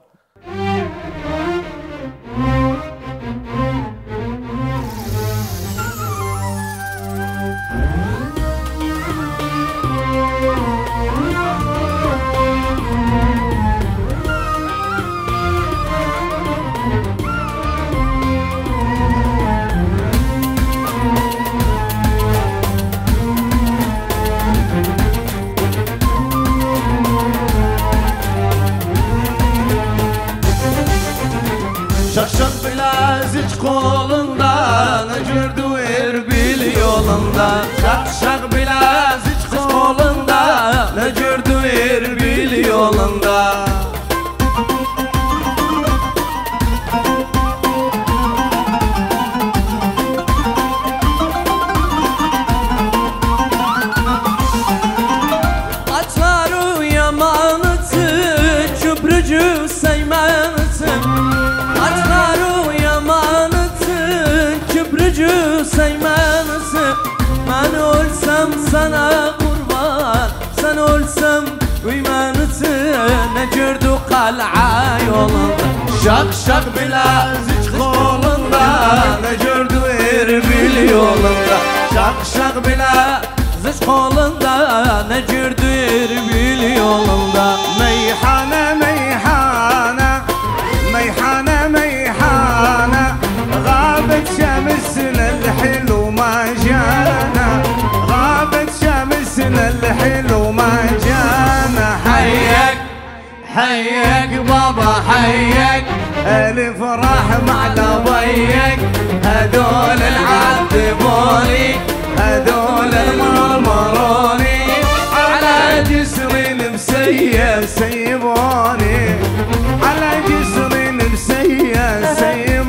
Şakşak bilezik kolunda Necürdü erbil yolunda Şakşak bilezik kolunda Necürdü erbil yolunda Açları yamanıtı Kübrücü seymanıtı Seymanısı Ben ölsem sana kurban Sen ölsem uymanısı Ne gördü kal'a yolunda Şak şak bilezik kolunda Ne gördü erbil yolunda Şak şak bilezik kolunda Ne gördü erbil yolunda Meyhane meyhane Meyhane meyhane غابت شمسنا الحلو ما جانا غابت شمسنا الحلو ما جانا حيك حيك بابا حيك الفرح مع لبيك هدول العذبوني هدول المرمروني على جسر مسير سيبوني على جسر مسير سيبوني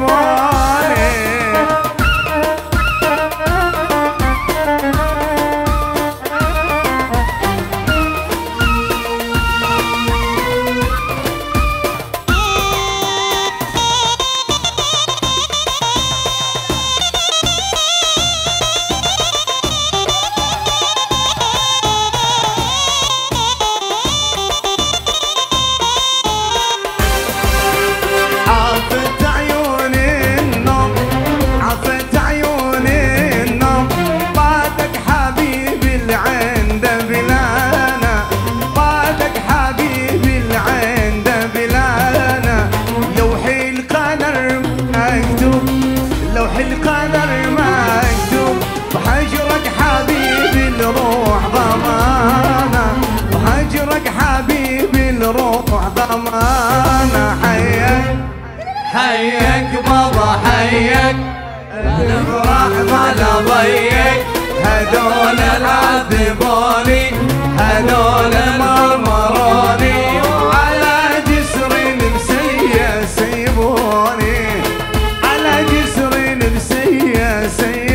حيك بابا حيك نفرح مع ضيق هدول العذبوني هدول مرمروني على جسر مسيا سيبوني على جسر مسيا سيبوني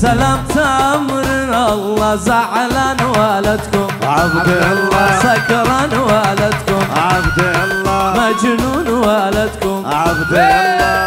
سلام تامر الله زعلان والدكم عبد الله سكران والدكم عبد الله مجنون والدكم عبد الله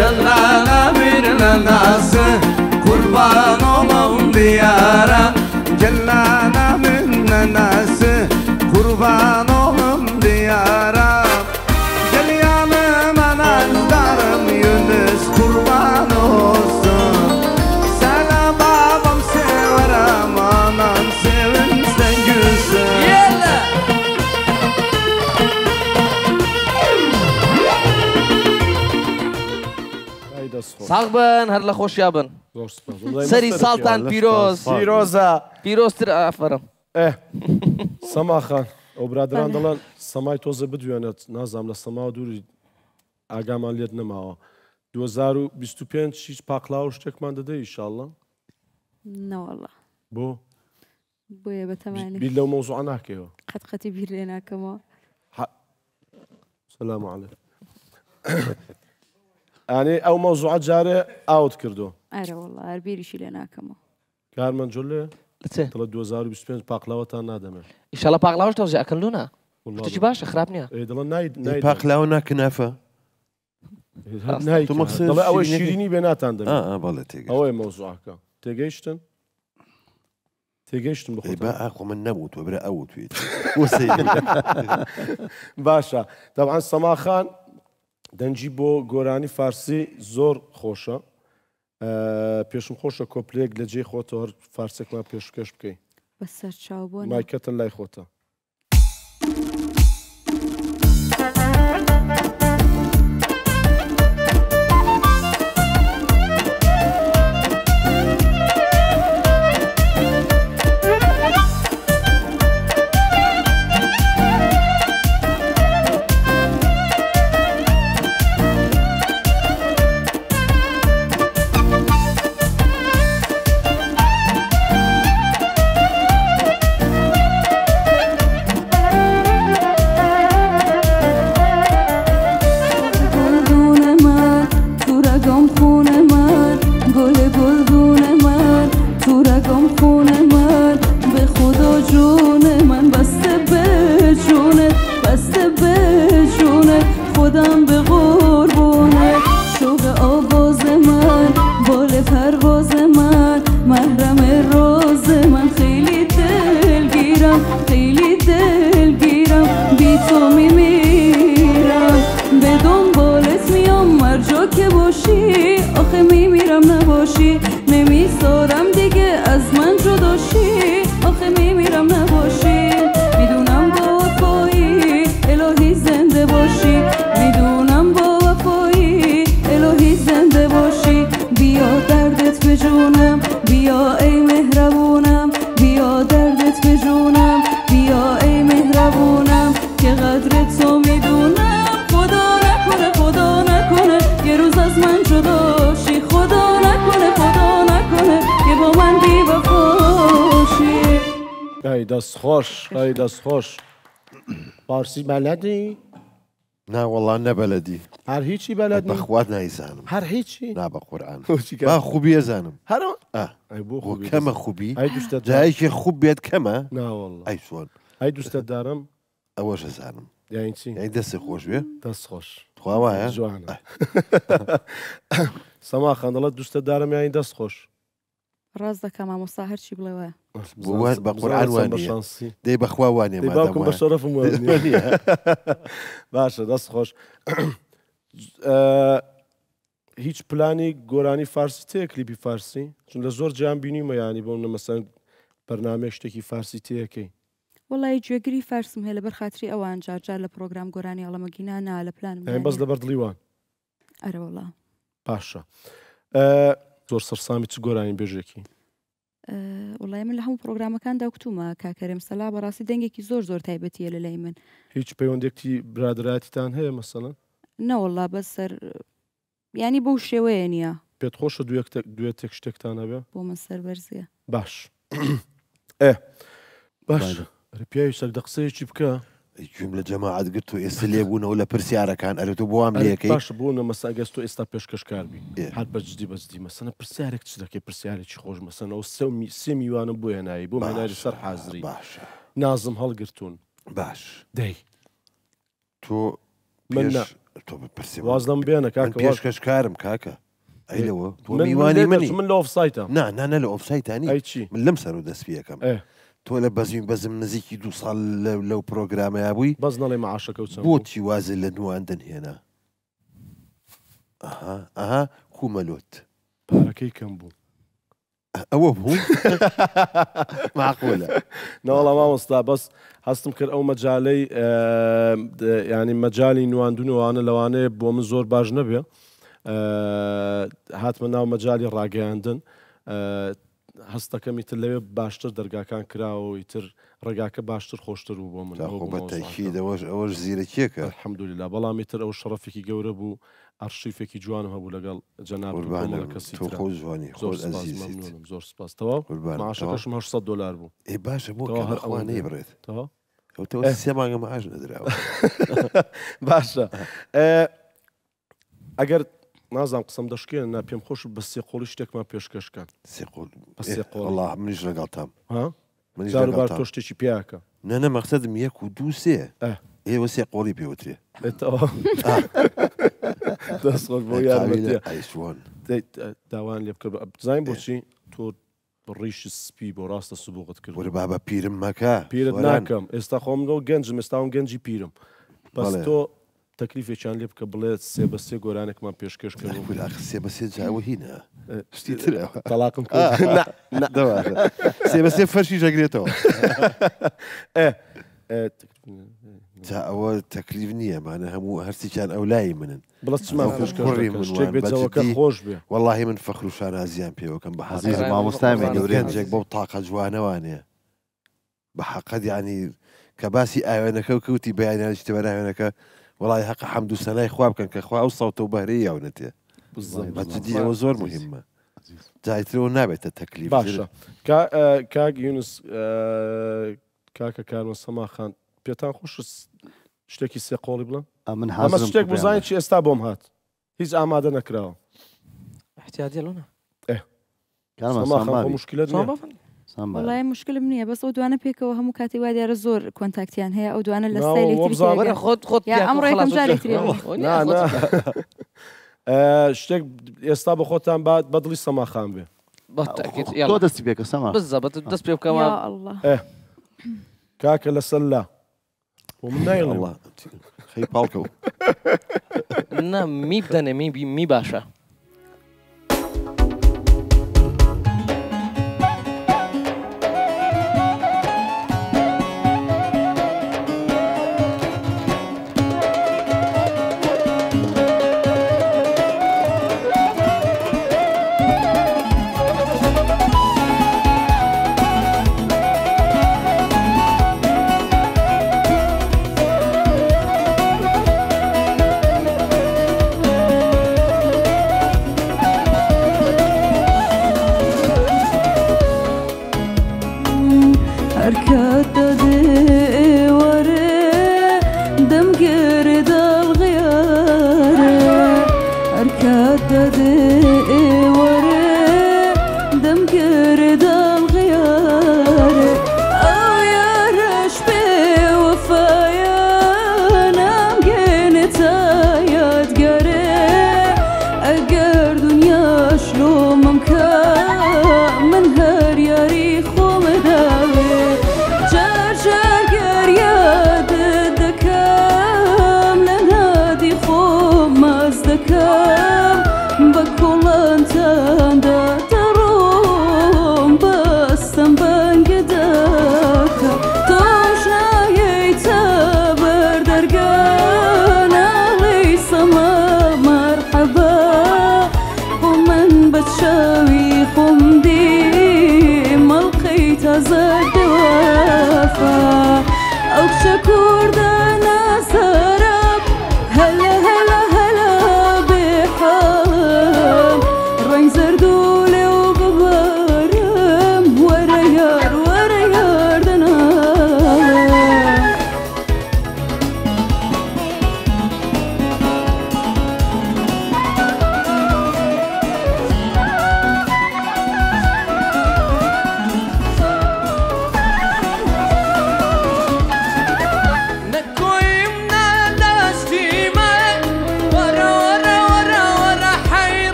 Cellana birine nasıl kurban olam diyara Cellana birine nasıl kurban olam diyara Gel yanıma nazlarım Yunus kurban olsun Sana babam severim anan sevinçten gülsün صاغبن هر لخوش يابن سري سلطان بيروز بيروزتر افرم سما خان او برادران دلان سمای توزه بدوێنێت نازام لە سەما و دووری ئاگامان لێت نەماوە 2025 هیچ پاقلا و شتێکمان دەدەی ئینشاڵڵا نەوەڵڵا بۆ بۆیە بەتەمانی بیر لەو مەوزوعە ناکەیەوە قەتقەتی بیر لێ ناکەمەوە سلام علیکم ئەنێ ئەو مەوزوعە جارێ ئاوت کردو ئەرە وەڵڵا هەر بیریشی لێ ناکەمەوە کارمان جۆلێ لەچێ دڵە 2025 پاقلاوەتان نادەمێت ئیشەڵە پاقلاوەش تەوزی ئەکەلوونە شتێکی باشە خراپ نییە دڵە نای پاقلاوە ناکنافە دڵێ ئەوەی شیرینی بێ ناتان دەمێت بەڵێ تێگە ئەوەی مەوزوعەکە تێگەیشتن تێگەیشتن با ئاخۆ من نەبوو تۆ برە ئەو توێت باشە دەبعان سەماخان دەنجی بۆ گۆرانی فارسی زۆر خۆشە پێشم خۆشە کۆپلێک لە جێ خۆتە هەر فارسێکمان پێشکەش بکەین بەسەر چاوبوون مایکەتن لای خۆتە خۆش دەستخۆش پارسی بەلەدی ناوەڵان نەبەلەدی هەر هیچی بەلەد بەخوات نایزانم هەر هیچی نا بە قورئان با خوبی ئەزانم کەمە خوبی جایەکی خوب بێت کەمە ناوەڵڵا ئەی چۆن ئەی دوستت دارم ئەوەش ئەزانم یانی چی ئەی دەستی خۆش بێ دەست خۆش خوا وایە جوانە سەماخان دەڵێت دوستت دارم یانی دەست خۆش ڕاز دەکەم مامۆستا هەرچی بڵێوە بە قورئان وانە دەی بەخوا وانێ باوکم بە شەرەفم باشە دەست خۆش هیچ پلانی گۆرانی فارسی تەیە کلیپی فارسی چون لە زۆر جیان بینیمە ینی بۆم مەسەن بەرنامەیە شتێکی فارسی تەیەکەی وڵی گوێگری فارسم هەیە لەبەر خاتری ئەوان جارجار لە پرۆگرام گۆرانی ئەڵەمەگینا نا لە پلانم بەس لەبەر دڵیوان ئەرەوەڵا پاشە زۆر سەرسامی چ گۆرانی بێژێکی وڵای من لە هەموو پرۆگرامەکاندا وکتومە کاکەرێم سەلا بەڕاستی دەنگێکی زۆر زۆر تایبەتیە لە لای من هیچ پەیوەندێکی برادرایەتیتان هەیە مەسەڵەن نەوەڵا بەسەر ینی بەو شێوەیە نییە پێت خۆشە دوێتێک شتێکتان هەبێ بۆ من سەربەرزیە باش باش ڕپیاوی سەر دە قسەیەکی بکە گوێم لە جەماعەت گرت و ئێستا لێبوونەوە لە پرسیارەکان ئەرێت و بۆوام لەکەی باش بوونە مەساگەست و ئێستا پێشکەشکاربی هەر بەجددی مەسەنە پرسیارێک چ دەکەی پرسیارێکی خۆش مەسەنەوە سێ میوانم بۆ هێنایی بۆ مەناری سەر حازری باشە نازم هەڵگرتوون باش دەی تۆ من تۆ بپرسی وازدەم بێنە کاکە پێشکەشکارم کاکە ئەیلەوە تۆ میوانی منی من لە ئۆفسایتە نه لە ئۆفسایتانی ئەیچی من لەم سەر و دەستپیەکەم تۆ لە بەزم نزیکی 2 ساڵ لەو پرۆگرامەیە بووی بەس نەڵێ مەعاشەکە چەند بۆچی وازە لە نوان دەنهێنا ئەها کومەلۆت پارەکەی کەم بوو ئەوە بوو معقولە ناوەڵام مامۆستا بەس هەستم کرد ئەو مەجالەی ینی مەجای نواندونەوەوانە لەوانەیە بۆ من زۆر باش نەبێ هاتمە ناو مەجای ڕاگەیاندن هەستەکەمی تر لەوێ باشتر دەرگاکان کراوە ئیتر ڕێگاکە باشتر خۆشتر بوو بۆ من ئەوەش زیرەکیەکە الحەمدولله بەڵامی تر ئەو شەڕەفێکی گەورە بوو ئەرشیفێکی جوانم هەبوو لەگەڵ جەنابکەسی جوانی زۆر سپاسەوە ماشەکەشم $800 بوو ئێ باشە بۆ ئەوانەیە بڕێت سێ مانگە مەعاش نەدراوە باشە ئەگەر نازانم قسەم دەشکێن نا پێم خۆش بە سێ قۆڵی شتێکمان پێشکەشکەن والله منیش لەگەڵتام جاروبار تۆ شتێکی پیاکە نەنە مەقسەدم 1 و 2 3 ئێوە سێ قۆڵی پێوترێ دەستخۆش بۆ یارمەتیە ئایسوان داوان لێ بکرد بزانین بۆچی تۆ ڕیش سپی بۆ ڕاستە سبوغت کرد وەرە بابە پیرم مەکە پیرت ناکەم ئێستا خۆمەوە گەنجم ئێستاوم گەنجی پیرم بەس تۆ تەکلیفێکیان لێ بکە بڵێت سێ بە سێ گۆرانێکمان پێشکەشکرد سێ بە سێ جاوە هینە شتی ترە تەلاقم سێ بە سێ فەرشی ژەگرێتەوە جا ئەوە تەکلیف نییە مانە هەموو هەرچیان ئەو لای منن بڵەت چمان پێشکەشتێک بێتەوەکە خۆش بێ واللهی من فەخر و شانازیان پێوەکەم بە عزیز مامۆستامێ گەورێنجێک بەو تاقە جوانەوانەیە بە حەقەت یعنی کە باسی ئاوێنەکە و کەوتی بەیانیان شتێوە ناوێنەکە وڵی حەق حەمد و سەنای خوا بکەن کە خوا ئەو سەوتە و بەهرەی یاونەتێ بەجددی ئەوە زۆر مهمە جایترەوە نابێتە تەکلیف باشە کاک یونس کاکە کارمە سەماخان پێتان خۆش شتێکی سێ قۆڵی بڵم ئەمە شتێک بزانین چی ئێستا بۆم هات هیچ ئامادە نەکراوە احتیاجی لەونە مشکلت وڵای مشکلم نییە بەس ئەو دوانە پێکەوە هەموو کاتی وا دیارە زۆر کۆنتاکتیان هەیە ئەو دوانە لە سایلی خۆت ئەمڕێکم جارێکتری شتێک ئێستا بە خۆتان بەدڵی سەماخان بێ تۆ دەستی پێکە سەما بزەبەت دەست پێ بکەمە کاکە لەسەر لا من نایڵ خەی پاڵکە نە می بدەنێ می باشە بكل أنت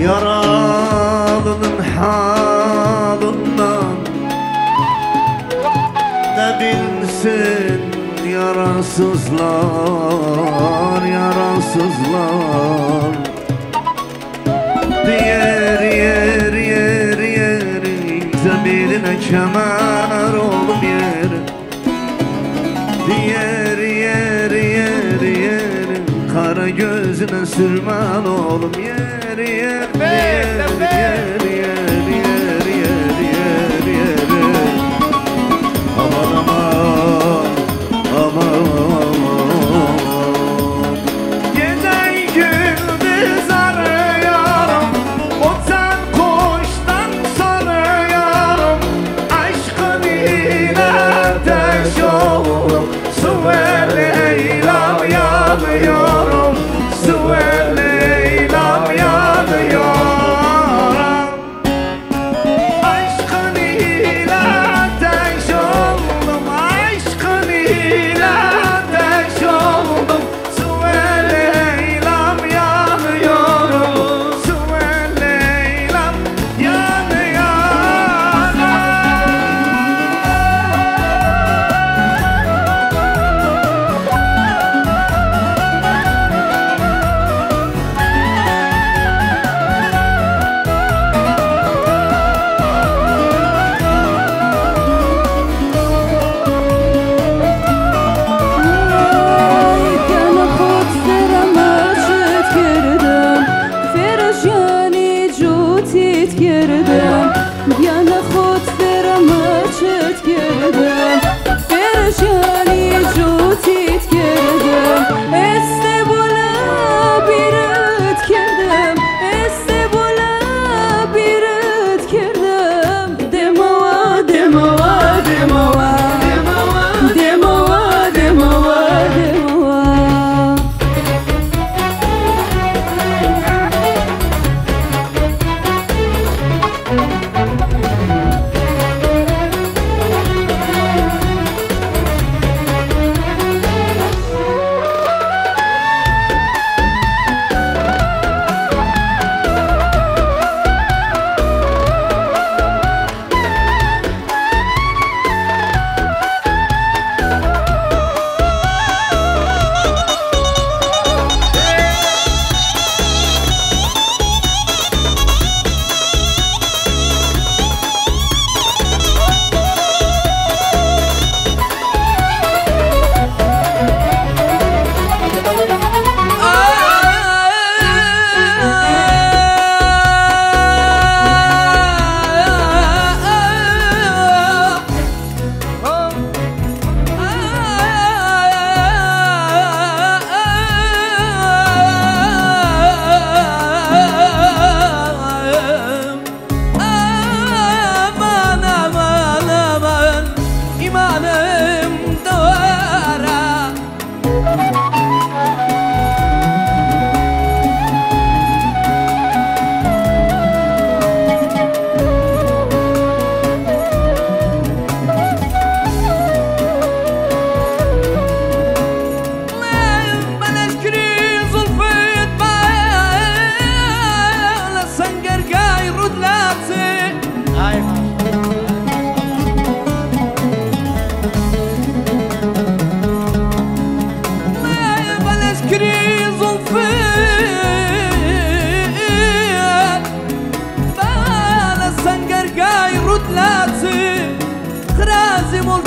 Yaralının halından ne bilsin yarasızlar, yarasızlar. Yer yer yer yer zemiline kemer oğlum yer. Yer yer yer yer kara gözüne sürmen oğlum yer yer yer yer yer yer yer yer yer. Aman aman aman gece gündüz arıyorum otan koştan sarıyorum aşkın ile ateş oldum su ve Leyla'm yanıyorum su ve Leyla'm yanıyorum aşkın ile ateş oldum aşkın ile ateş oldum su ve Leyla'm yanıyorum su ve Leyla'm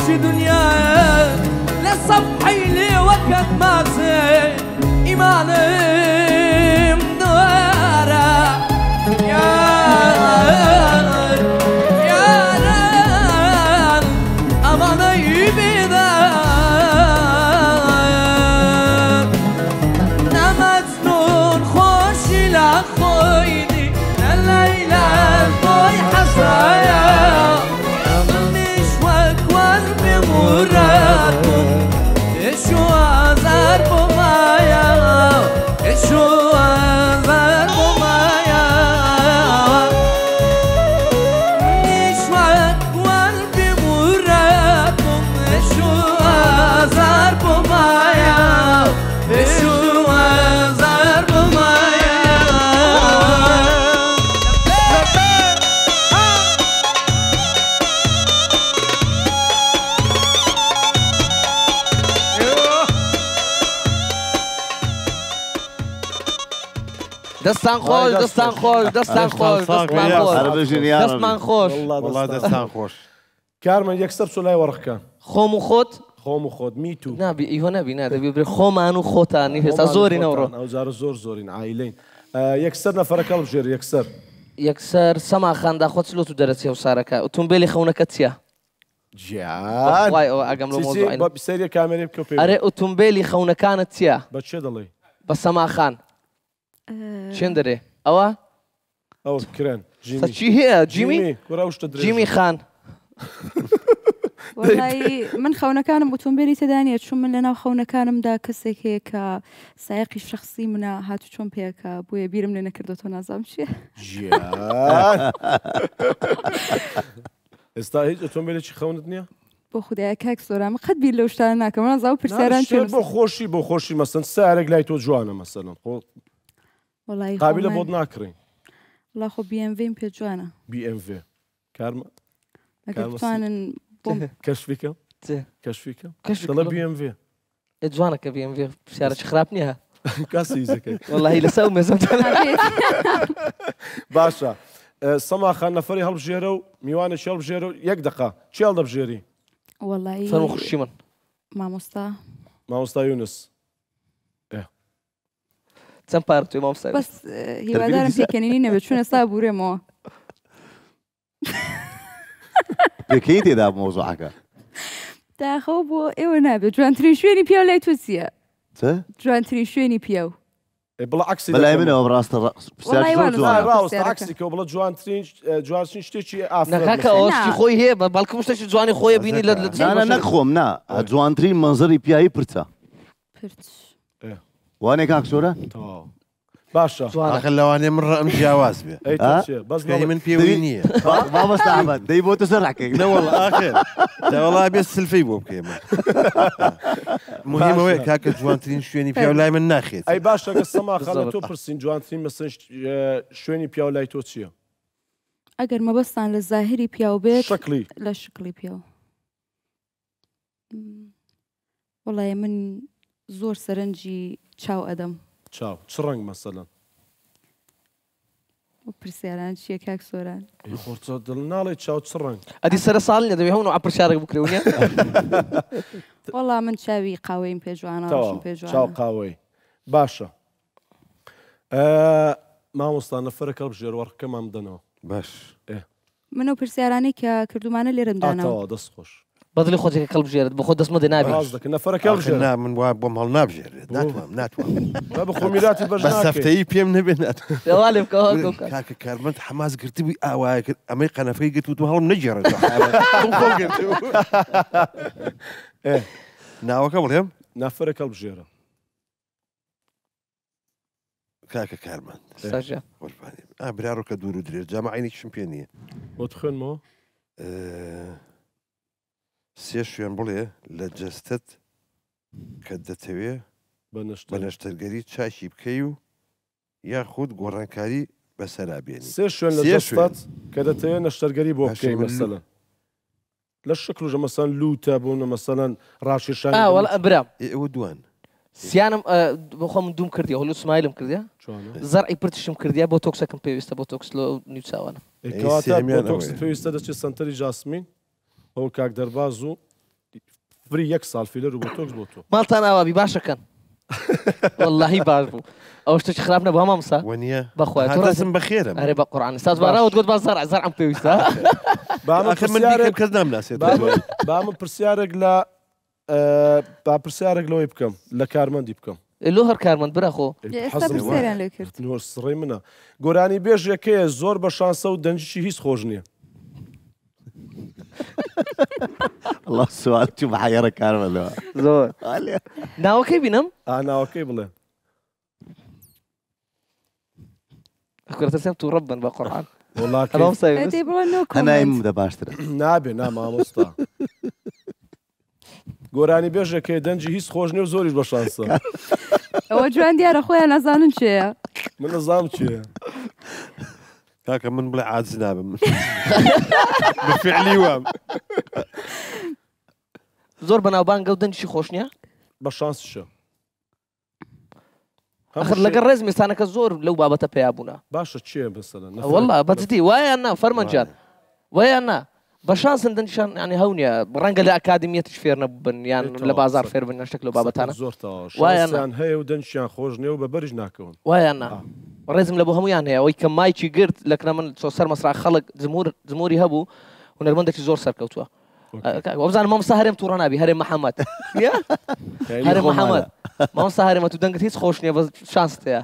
في دنيا لصفحي لي وقت ما زي إيماني مدورة يا أماني بيدا نمجنون خوشي لخويني لليلة خوي حصايا مراتكم إيشو أزار بمايا إيشو أزار بمايا نشوك قلبي مراتكم إيشو أزار بمايا إيشو أزار بمايا دەستان خۆش دەستان خۆش دەستان خۆش دەستمان خۆش والله دەستان خۆش کارمە یەکسەر چۆ لای وەڕەکان خۆم و خۆت خۆم و خۆت میت و نابی ئیهۆ نەبی نادەبی بێ خۆمان و خۆتانی هێستا زۆری نەوڕۆ ئەوجارە زۆر زۆرین عیلین یەکسەر نەفەرەکە بژێر یەکسەر سەماخاندا خۆت لۆ تو دەرەچێ و سارەکە ئۆتۆمبیلی خەونەکە چییە؟ گیان ئەگەم لە مۆزوع سەریە کامێرە بکە پێ ئەرێ ئۆتۆمبیلی خەونەکانت چییە؟ بە چێ دەڵێ؟ بە سەماخان چێن دەرێ ئەوە؟ ئەو کرێن چی هەیە جیمی؟ جیمی خان من خەونەکانم ئۆتۆمبیلی تێدانە چون من لەناو خەونەکانمدا کەسێک هەیە کە سایقی شخصی منە هاتو چۆن پێکە بۆیە بیرم لێ نەکردەوە نازام چیە ئێستا هیچ ئۆتۆمبیلێکی خەونت نییە؟ بۆ خوددایە کاک سۆرامە قەت بیر لەو شتانە ناکەم نازاو پرسیاران بۆ خۆشی مەسەن سارێک لای تۆ جوانە مەسەلەن قابلە بۆت ناکڕین وڵا خۆ BMWم پێ جوانە BMW کارمە ئەگەرتوانن کەشفیکەم کەشفیکەم دەڵێ BMW جوانە کە BMW پرسیارەی خراپ نییە کاسیزەکەی وەڵاهی لەسەر مێزەمتان باشە سەماخان نەفەری هەڵبژێرە و میوانێکی هەڵبژێرە و یەک دقا چی هەڵدەبژێری؟ وەڵی فەرمو خوشی من مامۆستا یونس چەند پارە توی مامۆستا بەس هیوادارم پێکەنینی نەبێت چون ئێستا بورێمەوە پێکەی تێدا مۆزوعەکە داخەوە بۆ ئێوە نابێت جوانترین شوێنی پیاو لای تۆ چییە؟ جوانترین شوێنی پیاو بڵە عکسی بەلای منەوە ڕاستە عکسیکەوە بڵە جوانترین شتێکی نەکاکە ئەوەشتی خۆی هەیە بەڵکم شتێکی جوانی خۆیە بینی لە نەخۆم نا جوانترین منزەری پیایی پرچە وانێ کاک سۆرە؟ باشە ئاخر لەوانێ من ڕەم جیاواز بێ بەس من پێوی نییە بابەست ئەحمەد دەی بۆ تۆ سەر ڕاکەی نەوەڵ ئاخر دەوەڵا بێت سلفەی بۆ بکەێمە مهمەوەی کاکە جوانترین شوێنی پیا لای من ناخێت ئەی باشە کە سەماخان لە تۆ پرسین جوانترین مەسەن شوێنی پیا لای تۆ چییە؟ ئەگەر مەبەستان لە زاهری پیاو بێت شکلی لە شکلی پیاو وەڵایە من زۆر سەرنجی چاو ئەدەم چاو چ ڕەنگ مەسەلەن پرسیاران چییە کاک سۆران خۆرچە دڵ ناڵێ چاو چ ڕەنگ ئەدی سەر ساڵ لێ دەبێ هەون و ئەپرسیارێک بکرێونە وەڵا من چاوی قاوەیم پێجوانە چاو قاوەی باشە مامۆستا نەفەرەکە بژێر وەڕکەمان بدەنەوە باش منەوە پرسیارانی کە کردومانە لێرەم دانەوە دەست خۆش بەدڵی خۆتێکە کەڵبژێرت بە خۆ دەستمە دێ نابێت نەفەرەکە من وا بۆم هەڵ نابژێرێت ناتوانم بە خۆمیراتی بەش سەفتەیی پێم نەبێت لێ کاکە کارمەند حەماس گرتی بووی ئاوایە کرد ئەمەی قەنەفەی گرت و تو هەڵم نەگێڕێت ناوەکە بڵێم نافەرەکە بژێرە کاکە کارمەند براڕۆکە دوور و درێت جامەعینێکیشم پێ نییە بۆ تخوێنمەوە سێ شوێن بڵێ لە جەستت کە دەتەوێ بە نەشتەرگەری چاکی بکەی و یاخود گۆڕانکاری بەسەرا بێنی سێ شوێن لە جەستت کە دەتەوێت نەشتەرگەری بۆ بکەی مەسەلەن لە شکل ژە مەسەن لوتە بوونە مەسەلەن ڕاشیشان برام ئێوە دوان سیانم بۆخۆ من دوم کردی هەلو سمایلم کردیا زەرعی پرتشم کردیا بۆ تۆکسەکەم پێویستە بۆ تۆکس لە نیوچاوانە تۆکس پێویستە دەچێت سنتەری جاسمین ئەو کاک دەرباز و فری یەک ساڵ فیلەر و بۆ تۆکس بۆ تۆ ماڵتان ئاوابی باشەکەن واللهی باش بوو ئەو شتێکی خراپ نەبوو مامۆستا وەنیە بەخواتم بەخێرم ئەرێ بە قورعان ساز باراوت گوت باز زەرعم پێویستە کەس نامناسێت با من پرسیارێک لە با پرسیارێک لەوەی بکەم لە کارمەندی بکەم لۆ هەر کارمەند براخۆ لێ سڕی منە گۆرانی بێژێکەیە زۆر بە شانسە و دەنجشی هیچ خۆش نییە الله سوال چوو بە حەیەرە کارمەندەوە زۆر ناوەکەی بینم ناوەکەی بڵێ ئەکرەتەسێم تو ڕەبن بە قورعان هەنایم دە باشترە نابێ نامامۆستا گۆرانی بێژێکەیە دەنجی هیچ خۆش نیە و زۆریش بە شانسە ئەوە جوان دیارە خۆیان نەزانن چێە من نەزانم چییە کاکە من بڵێ عاجز نابم بفعلی وام زۆر بەناوبانگە و دەنجی خۆش نییە بە شانسشە آخر لەگەڵ ڕێز مێستانەکە زۆر لەو بابەتە پێیا بوونا باشە چییە بەسەرەن والله بەجددی وایە فەرمانجان وایە بە شانسن دەنیشان ینی هەونیە ڕەنگە لە ئەکادمیەتش فێر نەبن یان لە بازار فێر بن شتێک لە بابەتانە زۆر وایان هەیە و دەنجیان خۆش نێ و بە بەرج ناکەون وایە ڕێزم لە بۆ هەمویان هەیە ئەوەی کە مایکی گرت لەکنە من سەر مەسرا خەڵک جمهوری هەبوو هونەرمەندێکی زۆر سەرکەوتووە وەبزانم مامۆستا هەرێم تووڕە نابی هەرێم محەممەد هەرێم محەممەد مامۆستا هەرێمە تو دەنگت هیچ خۆش نییە بە شانست هەیە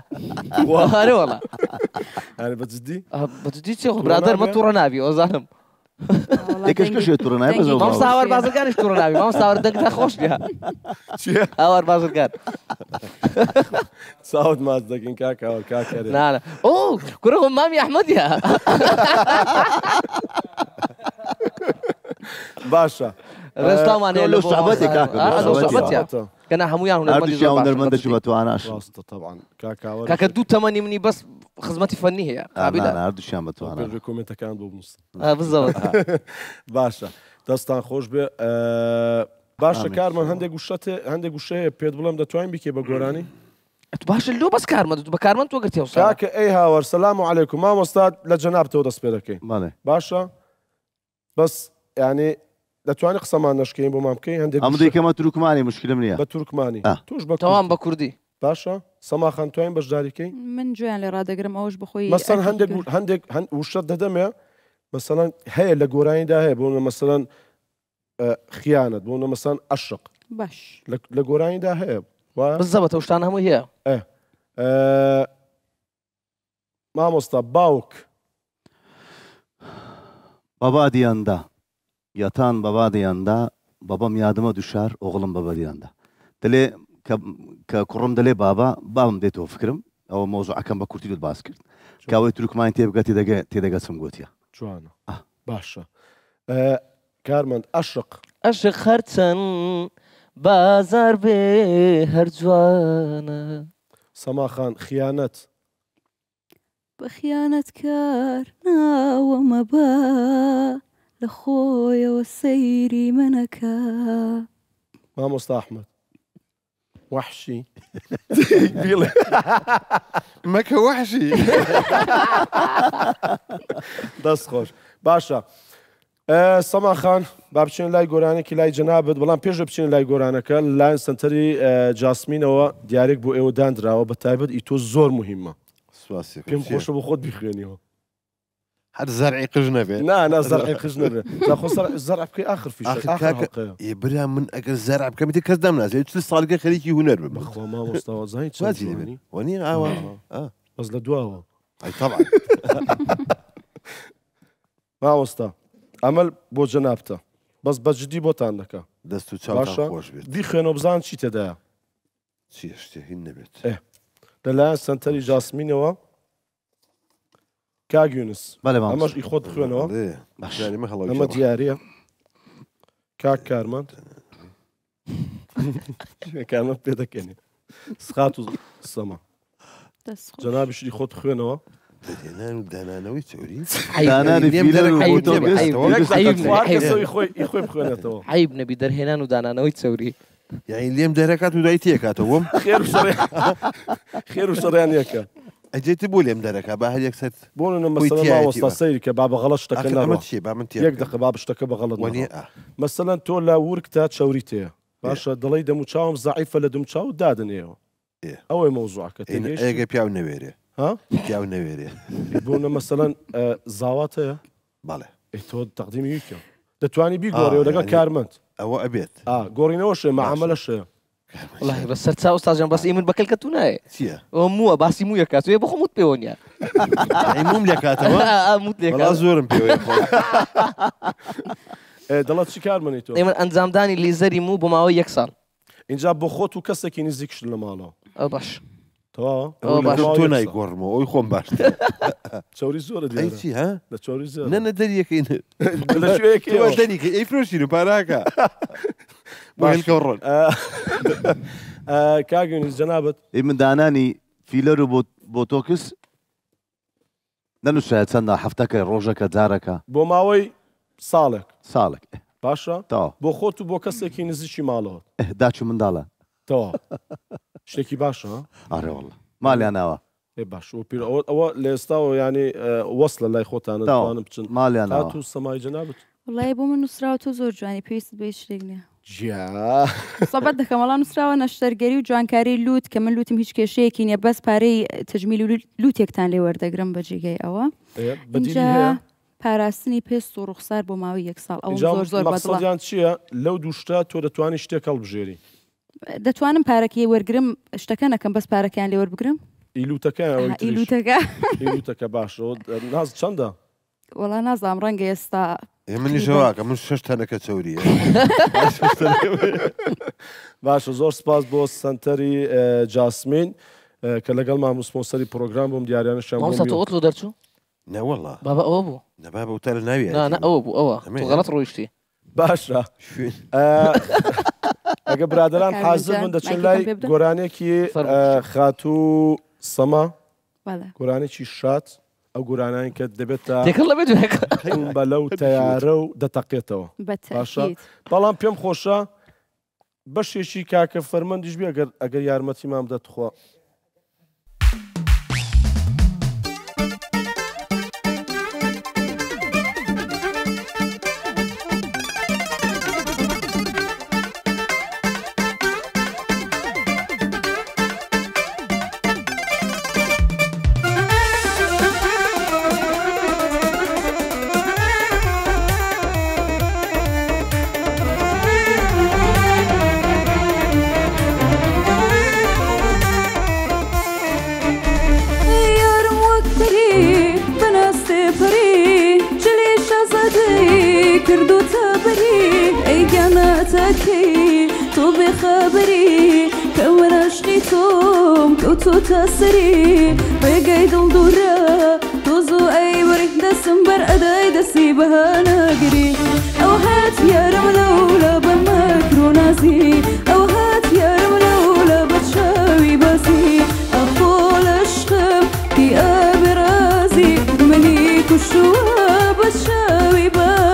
هەرێ وەڵا بەجددی چێ برادەرمە تووڕە نابی ئۆزانم مامۆستا هاوار بازرگانیش تووڕە نابی مامۆستا هاوار دەنگتە خۆش نیە هاوار بازرگان ساوت ماچ دەکەین کاکەوە کاکەرێ نانە ئۆ کوڕە مامی ئەحمەدیە باشە ڕێستامان لە سوحبەتێکە کەنا هەمویان هونەرمەندێکی بەتواناش کاکە دوو تەمەنی منی بەس خزمەتی فەنی هەیە هەردووشیان بەتوانە کۆمنتەکان بۆ بنووسن بزەوت باشە دەستان خۆش بێ باشە کارمان هەندێک گوشەیە پێت بڵم دەتوانین بکێ بە گۆرانی باشە لۆ بەس کارمەند بە کارمەند تۆ گرتیەوە کاکە ئەی هاوەر سەلام عەلەیکوم مامۆستا لە جەنابتەوە دەست پێ دەکەین باشە بەس یعنی دەتوانانی قسەمان نەشکەین بۆ مامکەی هەندێک ئەم دیکەمە تورکمانی مشکلم نییە بە تورکمانی توش بە تەوام بە کوردی باشە سەماخان توانین بەشداریکەی من جویان لێ ڕادەگرم ئەوش بخۆی مەسەن هەندێک وشە دەدەمێ مەسەلەن هەیە لە گۆرانیدا هەیە بۆ مەسەلەن خیانەت بۆ مەسەن عەشق باش لە گۆرانیدا هەیە بزەبەتە شتان هەموو هەیە مامۆستا باوک بابا دییاندا یاتان بابا دییاندا بابام یادمە دوشار ئۆغڵم بەبە دییاندا دەلێ کە کوڕم دەلێ بابم دێتەوە فکرم ئەوە مۆزوعەکەم بە کورتی دوت باس کرد کاوەی تورکمان تێبگە تێدەگەچم گوتیە جوانە باشە کارمەند عەشق هەرچەند بازار بێ هەر جوانە سەماخان خیانەت بە خیانەت کار ناوەمە بە لە خۆیەوە سەیری منەکە مامۆستا ئەحمەد وحشی مەکە وحشی دەست خۆش باشە سەماخان با بچین لای گۆرانێکی لای جەنابەت بەڵام پێش بچین لای گۆرانەکە لایەن سنتەری جاسمینەوە دیارێک بۆ ئێوە دانراوە بە تایبەت ئیتۆ زۆر مهمە پێم خۆشە بۆ خۆت بیخوێنیەوە هەر زەرعی قژ نەبێت نا زەرعی قژ نەبێت زەرع بکەی ئاخر فیش برا من ئەگەر زەرع بکەم کەس دەمنازێت چ ساڵگە خەریکی هونەر بم بەخوا مامۆستاوە زانی چاتی دەبێت وەنی ئاوا بەس لە دواوە ئەی تەبعا مامۆستا ئەمەل بۆ جەنابتە بەس بەجددی بۆتان دەکە دەست و چاوتان خۆش بێت بیخوێنەوە بزان چی تێدایە چی شتێ هین نەبێت لەلایەن سنتەری جاسمینەوە کاگیونس ئەمەش ئی خۆت بخوێنەوە ئەمە دیارە کاک کارمەند کارمەند پێ دەکەنێ سخات و سەما جەنابیشی خۆت بخوێنەوە دەهێنان و دانانەوەی چۆری خۆی بخوێنێتەوە عیب نەبی دەرهێنان و دانانەوەی چەوری یعنی لێم دەرەکات و دوای تێکاتەوە وم خێر و شەڕیان یەکە ئەجێتی بۆ لێم دەرەکە با هەر یەکسەر بۆ مەسەڵەماوەستا سەیری کە با بەغەڵە شتەکە یەک دقە با شتەکە بەغەڵت مەسەلەن تۆ لا ورکتا چەوری تەیە باشە دڵی دەموچاوم زعیفە لە دومچاو دادنێەوە ئەوەی مەوزوعەکە ئەگە پیاو نەوێرێ پیاو نەوێرێ بۆنە مەسەلەن زاوات هەیە بەڵێ تۆ تەقدیمی ویکە دەتوانی بیگۆڕێەوە لەگەڵ کارمەند ئەوە ئەبێت گۆڕینەوەشێ مەعامەلەشەیە والله بس سرتا استاذ بس من بكل كتوناي مو باسي مو يكاتو يبخو موت بيونيا موم لكاتو موت لك والله زورم بيو دڵت چی کار منی تۆ ئێمە ئەنجامدانی لیزەری مو بۆماوەی یەک ساڵ اینجا بۆ خۆت و کەسێکی نزیکش لە ماڵەوە باش تۆ نایگۆڕمەوە ئەوی خۆم باش چوری زۆرە چی ها لە چوری زۆر نە دەریەکەین دەریکە ئەی فرۆشین و پاراکە ڕۆن کاگەنی جەنابەت من دانانی فیلەر و بۆتۆکس نەنووسایە چەندە هەفتەکە ڕۆژەکە جارەکە بۆ ماوەی ساڵێک باشە بۆ خۆت و بۆ کەسێکی نزیکی ماڵەوە داچ و منداڵە تەوا شتێکی باشە ئارێ وەڵڵا مالیان ناوە باش ئەوە لە ئێستا ینی وەصلە لای خۆتانە دەوانم بچن مالیان ناوە و سەمای جەنابەت وڵای بۆ من نووسراوە تۆ زۆر جوانی پێویست بە هیچ شتێک نییە سەبەت دەکەم وەڵام نووسراوە نەشتەرگەری و جوانکاری لوت کە من لوتم هیچ کێشەیەکی نییە بەس پارەی تەجمیل و لوتێکتان لێ وەردەگرم بە جێگەی ئەوە اینجا پاراستنی پێست و ڕوخسار بۆ ماوەی 1 ساڵ ئەو زۆر مەقسەدیان چییە لەو دوو شتە تۆ دەتوانانی شتێک هەڵبژێری دەتوانم پارەکەی وەرگرم شتەکە نەکەم بەس پارەکەیان لێ وەربگرم ئیلوتەکە باشەوە ناز چەندە وەڵا نازام ڕەنگە ئێستا منی ژەواکە من 6 تەنەکە چەوریە باشە زۆر سپاس بۆ سنتەری جاسمین کە لەگەڵ مامۆسپۆنسەری پرۆگرام بووم دیاریانەشیان ئۆتلۆ دەرچوو نەوەڵا بابا ئەوە بوو نەبابە وتە لە ناوی ئەوە بوو ئەوە غەڵەت ڕۆیشتی باشە ئەگە برادران حازر من دەچێت لای گۆرانێکی خاتوو سەما گۆرانێکی شات ئەو گۆرانانی کە دەبێتە بە لەو تەیارە و دەتەقێتەوە باشە بەڵام پێم خۆشە بەشێکی کاکە فەرمەندیش بێ ئەگەر یارمەتیمان بدەتخوا تۆ بێخەبەری کە وەراشقی تۆم کەوتۆتە سەری ڕێگای دڵ دوورە تۆ زۆ ئەی وەری دەسم بەر ئەدای دەستی بەهانەگری ئەو هات یارم لەولە بە مەکر و نازی ئەو هات یارم لەولە بە چاوی بازی ئەخۆ لەشقم کی ئەبێ ڕازی منی کوشتووە بە چاوی بازی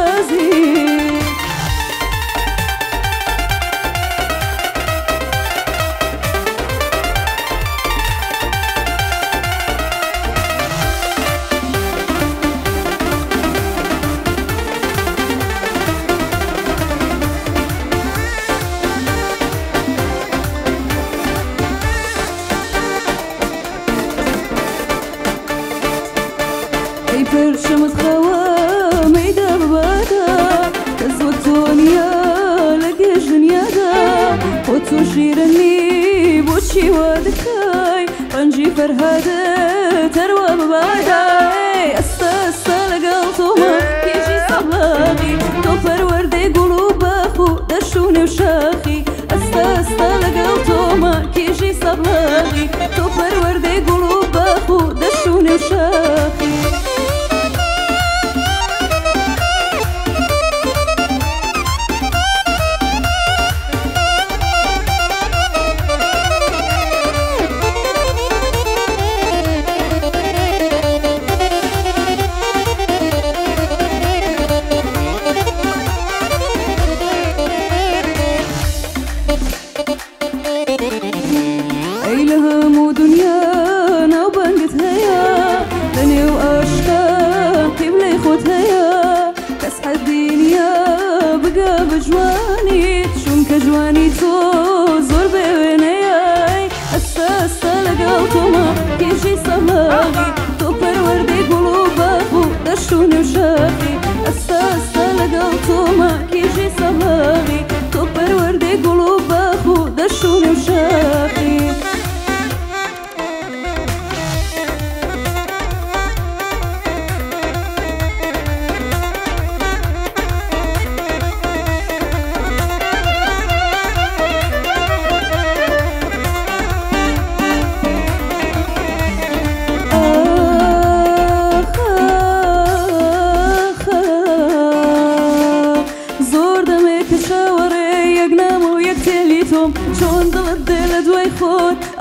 شیرنی بۆچی وا دەکەی ڕەنجی فەرهادت هەروە ببادای ئەستا ئەستا لەگەڵ تۆمە کێژی سەبڵاغی تۆ پەروەردەی گوڵ و باخ و دەشت و نێو شاخی ئەستا ئەستا لەگەڵ تۆمە کێژی سەبڵاغی تۆ پەروەردەی گوڵ و باخ و دەشت و نێو شاخی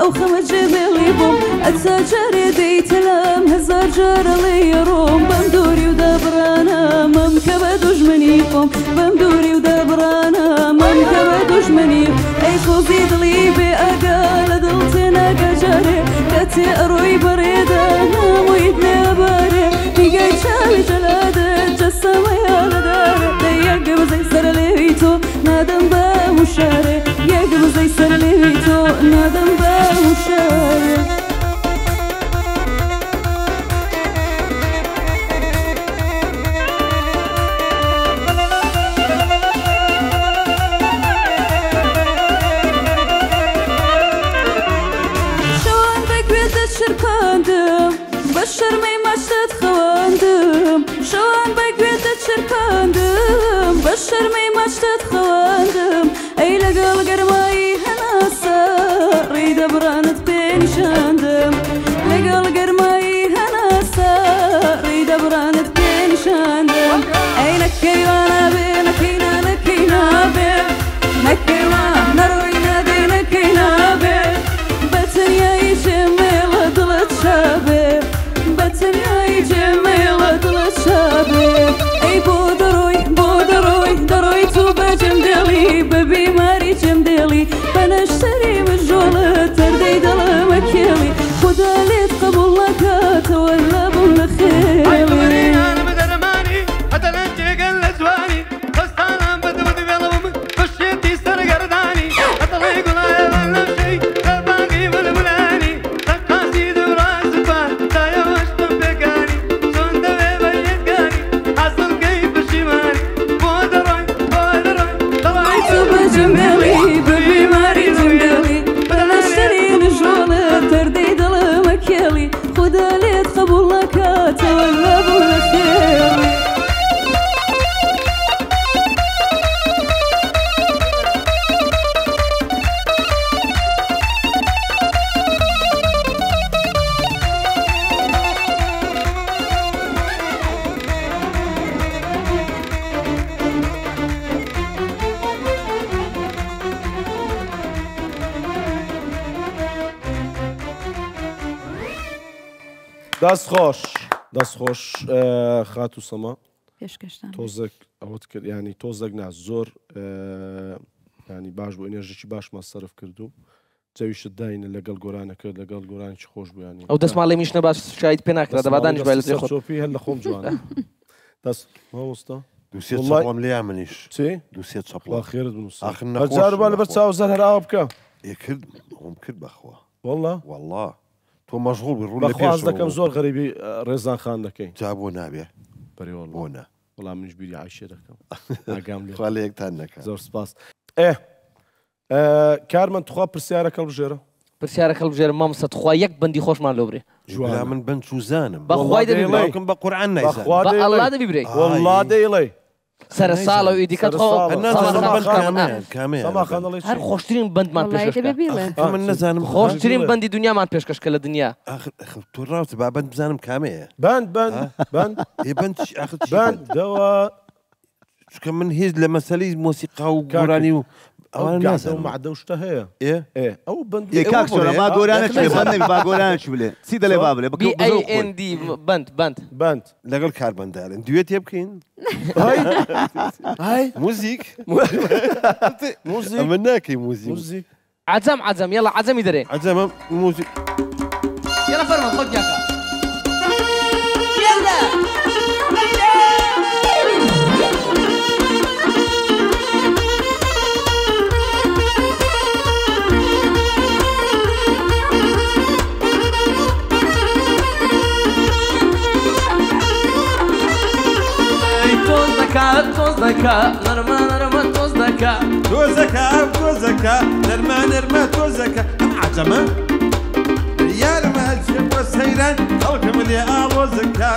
ئەو خەمە جێبێڵی بووم ئەچا جارێ دەیتەلام هەزار جارەڵێ ڕۆم بەم دووری و دەبڕانە مەم کە بە دوژمنی خۆم بەم دووری و دەبڕانە مەم کە بە دوژمنی مني أي خوزي دلي بأقال دلتنا قجاري كتي أروي بريدة نامويد نباري نيجي شالي جلادة جسم يا لداري ديق بزي سر ليتو نادم بمشاري يق بزي سر ليتو نادم بمشاري بشر مي مشت خواندم شوان بقيت تشرباندم بشر مي مشت خواندم اي لقال قرماي هناسا ريد برانت بين شاندم لقال قرماي هناسا ريد برانت بين شاندم اي نكي وانا بي نكينا نكينا بي نكي وانا روينا دي نكينا بي بتن يا يجمل ضلت شابي بتن يا يجمل ضلت شابي اي بودروي دروي توبة جمدلي ببي ماري جمدلي بنشتري من جولة تردي دل مكيلي خدا لي تقبل لك تولى بالخير عيبري انا بدرماني اتلنجي قل زواني خستانا بدود بيلوم خشيتي سر قرداني اتلي قلا ولا شي باقي بالبلاني تقاسي دراس فان تايا وشتم بكاني شون دبي بيتقاني حصل كيف شمالي بودروي طلعي توبة جمدلي ببي ماري جمدلي بنشتري من جولة تردي دل مكيلي خدا لي تقبل لك تولى بالخير دەست خۆش دەست خۆش خات و سەما پێشکەشتان تۆزێک ئەوت کرد ینی تۆزێک نا زۆر ینی باش بۆ ئێنێژێکی باشمان سەرف کردو جەویشت داینە لەگەڵ گۆرانە کرد لەگەڵ گۆرانێکی خۆش بوویانی ئەو دەستماڵی میشنە باش شاید پێ ناکرا دەبادانیش بای لە خۆ چۆپی هەر لە خۆم جوانە دەست مامۆستا دووسێت چەپڵام لێ منیش چی دووسێت چەپڵ وا خێرت بنووسە آخر هەجار با لەبەر چاو زەر هەراوە بکە کرد ئەوم کرد بەخوا والله والله تۆ مەشغوڵ بی ڕوو لە بەخواز دەکەم زۆر غەریبی ڕێزان خان دەکەین جا بۆ نابێ بەریوەڵ بۆ نا وەڵام منیش بیری عایشە دەکەم ئاگام لێ خوا لە یەکتان نەکە زۆر سپاس کارمەند توخوا پرسیارەکە بژێرە پرسیارەکە بژێرە مامۆستا توخوا یەک بەندی خۆشمان لەو برێ جوانە من بند سوزانم بەخوای دەبی بڵێ باوکم بە قورعان نایزانم بەخوا بە ئەڵڵا دەبی برێ والله دەیڵێ سەر ساڵە و ئیدیکە هەر خۆشترین بەندمان پێشکەش من نەزانم خۆشترین بەندی دنیامان پێشکەشکە لە دنیا تۆ ڕاوتە با بند بزانم کامەیە بند دەوە چکە من هیچ لە مەسەلەی مۆسیقا و گۆرانی و ئەوانە نازانم معدە شتە هەیە ئەو بند کاکسۆرە با گۆرانە بند با گۆرانە بڵێ چی دەڵێ با بڵێ BAND بند لەگەڵ کاربەنددارن دوێت تێ بکەین موزیک ئەمە ناکەی موزیک عەجەم یەڵا عەجەمی دەرێ عەجەمە موزیک یەڵا فەرمان خۆت یاکە توز دەکا نەرمە تۆز دەکا تۆزەکە نەرمە تۆزەکە عەجەمە یارمە هەلچێ بۆ سەیران خەڵکم لێ ئاوۆزەکە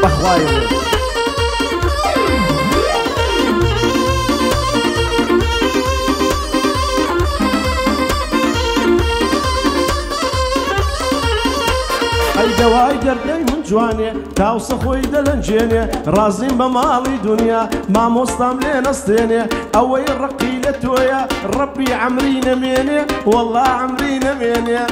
بەخوای ئەی دەوای دەردەی من جوانێ تاوسە خۆی دەلەنجێنێ ڕازیم بە ماڵی دنیا مامۆستام لێ نەستێنێ ئەوەی ڕقی لە تۆیە ڕەبی عەمری نەمێنێ وەڵڵا عەمری نەمێنێ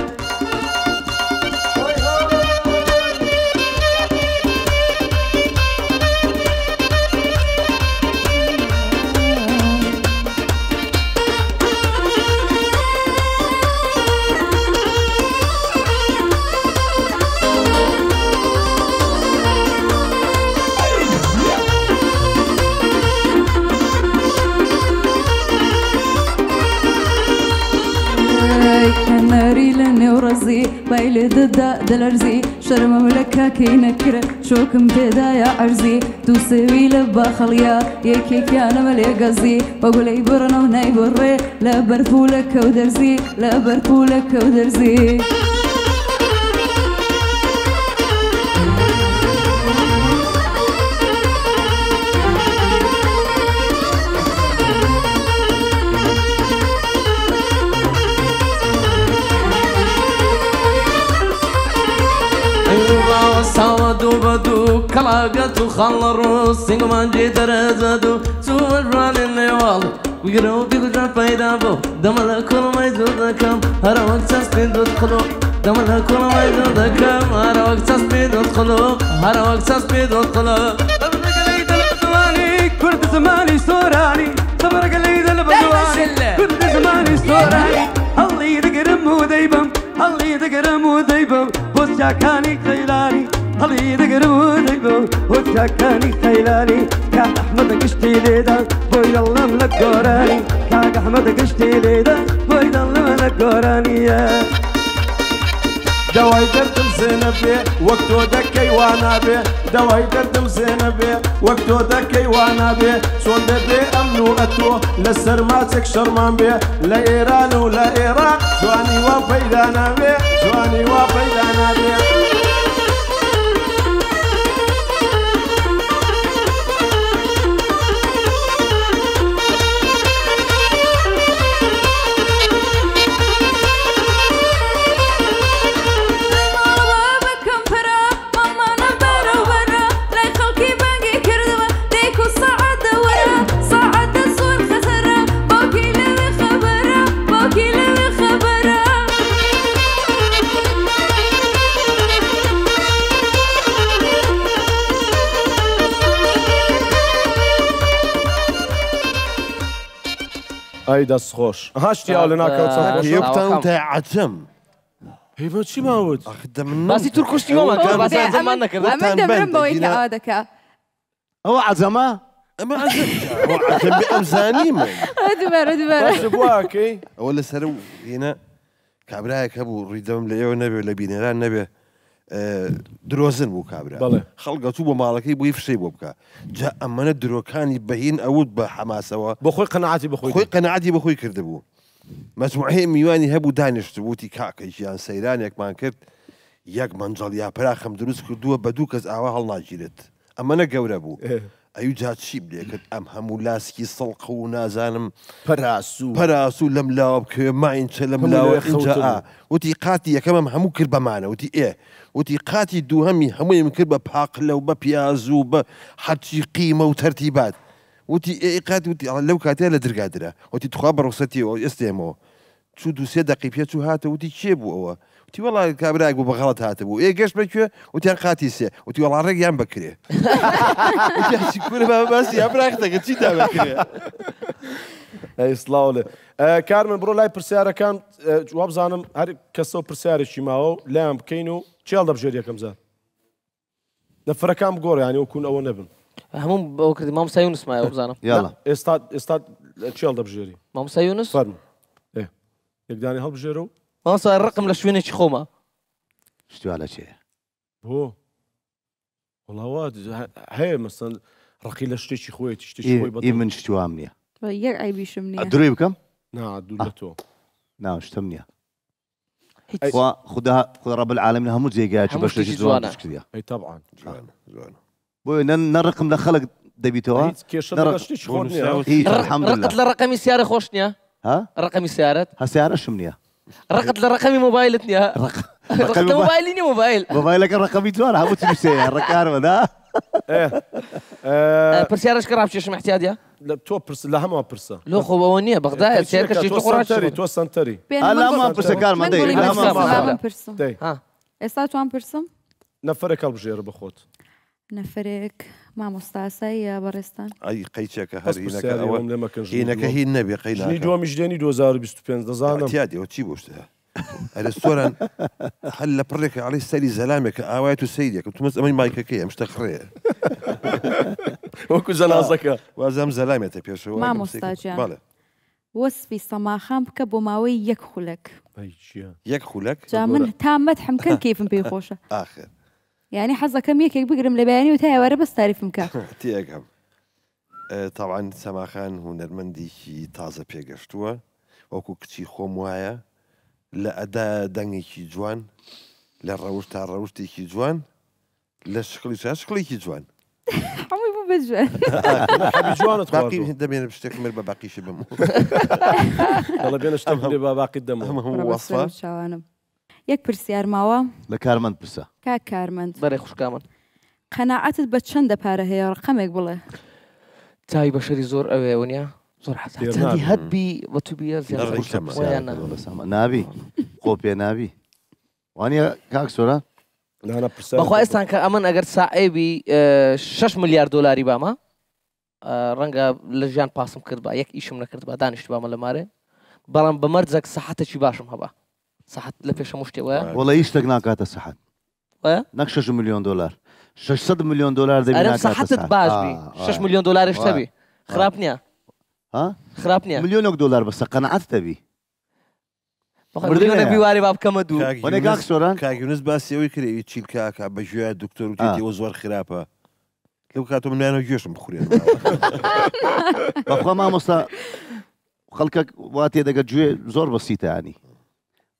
ناري لني ورزي بايل ددا دلرزي شرم ملكا كي نكره شوكم بدا يا عرزي توسوي لبا خليا يكي كان ملي قزي بقول اي برنو ناي بري لا برفولك ودرزي لا برفولك ودرزي ساودو بدو كلاقتو خلرو سينغ مانجي ترزدو سوى الران النوال ويقرو بيقدر فايدا بو دملا كل ما يزودكم هرا وقت تسبيد ادخلو دملا كل ما يزودكم هرا وقت تسبيد ادخلو هرا وقت تسبيد ادخلو صبرك ليد البدواني كرد زماني سوراني صبرك ليد البدواني كرد زماني سوراني الله يدقرم وديبم الله يدقرم وديبم وشاكاني خيلاني الله يدقرم وديبم وشاكاني خيلاني كان احمد قشتي ليدا بوي الله ملك قراني كان احمد قشتي ليدا بوي الله ملك قراني دواي دردم زينبي وقتو دكي وانا بي دواي دردم زينبي وقتو دكي وانا بي شون بي امنو اتو لسر ماتك شرمان بي لا ايران ولا ايران جواني وفيدانا بي جواني وفيدانا بي اي دەست خۆش هاشتی ئاو لە ناکەوت یەکتان تا عەجەم هیڤ چی ماوت باسی تورکوشتی وەمان باسی عەجەممان نەکرد ئەمە دەبرم بەوەی کە ئەوە دەکا ئەوە عەجەمە ئەمە عەجەم ئەم زانیمە دوبارە دوبارە بواکەی ئەوە لەسەر هێنە کابرایەک هەبوو ڕیدەم لە ئێوە نەبێ لە بینێران نەبێ درۆزن بوو کابرا خەڵگەچوو بۆ ماڵەکەی بۆی فشەی بۆ بکە جا ئەمەنە درۆکانی بەهین ئەوت بە حەماسەوە بۆ خۆی قەنەعاتی بەخۆی خۆی قەنەعاتی بەخۆی کردبوو مەجموعەیە میوانی هەبوو دانیشت وتی کاکە ژیان سەیرانێکمان کرد یەک مەنجەڵ یا پراخەم دروست کردووە بە دوو کەس ئاوا هەڵناگیرێت ئەمەنە گەورە بوو ئەوی جا چی بلێ کرد ئەم هەموو لاسکی سەڵق و نازانم پەراسوو لەم لاوە بکەوێ ماینچە لەم لاوە اینجا وتی قاتی یەکەمەم هەموو کرد بەمانە وتی ئێ وتی قاتی دووهەمی هەموویم کرد بە پاقلە و بە پیاز و بە حەرچی قیمە و تەرتیبات وتی ئێ قاتی وتی لەو کاتێ لە دەرگادرا وتی توخوا بە ڕوخسەتیەوە ئێستێمەوە چوو دووسێ دەقی پێ چوو هاتە وتی چێ بوو ئەوە وتی وەڵا کابراک بوو بە غەڵەت هاتبوو ئێ گەشت بەکوێ وتیان قاتی سێ وتی وەڵا ڕێگیان بکرێ کورە باسی ئەبراک دەگە چیتا بکرێ ئەیسڵاو لێ کارمن بڕۆ لای پرسیارەکان وا بزانم هەر کەسەوە پرسیارێکی ماوە لایان بکەین و چێڵ دەبژێر یەکەم زار نەفرەکان بگۆڕیانی وەکوون ئەوە نەبن هەموو بەوە کردی مامۆستا یونس مایە بزانم ئێستا چێڵ دەبژێری مامۆستا یونس فەرموو یەکدانی هەڵبژێرە و مامۆستا ڕقم لە شوێنێکی خۆمە شتوا لە چێ بۆ وڵاوە هەیە مەسەن ڕقی لە شتێکی خۆیەتی شتێکی خۆی بەدڵ من شتوام نییە یەک ئایبیشم نییە دروی بکەم دوو لە تۆ ناوشتم نییە خدا رب العالمین هەموو جێگایکی بەشتێکی جوان کردیە ئەی تەبعاً بۆیە نەڕقم لە خەڵک دەبیتەوە ڕقت لە ڕقەمی سیارە خۆش نییە ڕقەمی سیارەت هەسیارەشم نییە ڕقت لە ڕقەمی مۆبایلت نییە موبایلی نی موبایل موبایلەکە ڕقەمی جوانە هەموو چی سێ ڕکارمەدا پرسیارش کە ڕابچێشم احتیاجە تۆ پرس لە هەموو پرسە لۆ خۆەوە نییە بەغدایە سێرکەشی تۆ خۆڕاتری تۆ سنتەری ئەلامان پرسە کارمەندەی پرسم ئێستا توان پرسم نەفرێک هەڵبژێرە بەخۆت نەفرێک مامۆستاسایی یا بەڕێستان ئەی قەیچێکە هەرینەکە هی نەبێ قەی دومیش دێنی 2025 دەزانم تیادەوە چی بۆشتە ئەرستۆران هەل لە پڕێکە عڵی سەری زەلامێکە ئاوایەت و سەیرێکە تومەس ئەمەی مایکەکەی ئەم شتە خڕەیە وەکو جەنازەکە وازەم زەلامێتە پێشەوە مامۆستاجیان وەسفی سەماخان بکە بۆ ماوەی یەک خولەک یەک خولەک جا من تامەت حمکەن کیفم پێی خۆشە ئاخر یعنی حەزەکەم یەکێک بگرم لە بەیانی و تا ئێوارە بەس تاریفم کە تێگەم تاوان سەماخان هونەرمەندێکی تازە پێگەشتووە وەکو کچی خۆم وایە لە ئەدا دەنگێکی جوان لە ڕەوش تا ڕەوشتێکی جوان لە شکڵی شکڵێکی جوان هەمووی بوو بەجوێن جوانت باقی دەمێنە شتێک مر بە باقیشی بم دەڵە بێنە شتێک لێ با باقی دەم چاوانم یەک پرسیار ماوە لە کارمەند پرسە کاک کارمەند بەرێ خوشکامن قەناعەتت بە چەندە پارە هەیە ڕقەمێک بڵێ چاوی بەشەری زۆر ئەوێ ونیا زۆر حەسەندی هەبی بە تو بیە نابی خۆ پێ نابی وانە کاک سۆرە بەخوا ئێستان کە ئەمن ئەگەر ساعێبی 6 ملیار دۆلاری بامە ڕەنگە لە ژیان پاسم کرد بە یەک ئیشم نەکرد بە دانیشت بامە لە مارێ بەڵام بە مەرجێک سەحەتێکی باشم هەبە سەحەت لە پێشە مشتێوەیە وەڵی هیچ شتێک ناکاتە سەحەت نەک 6 ملیۆن دۆلار 600 ملیۆن دۆلار دەبێت سەحەتت باشبی 6 ملیۆن دۆلارش تەبی خراپ نییە خراپ نییە ملیۆنێک دۆلار بەسە قەنەعەت دەبی مردنە بیواری با بکەمە دوو کاک سۆران کاگیونس باسی ئەوەی کردی چیلکاکە بە ژوای دکتۆر و تێتەوە زۆر خراپە لەو کاتۆ منیانە گوێشم بخورێن بەخوا مامۆستا خەڵکە وا تێدەگەت گوێ زۆر بەسیتانی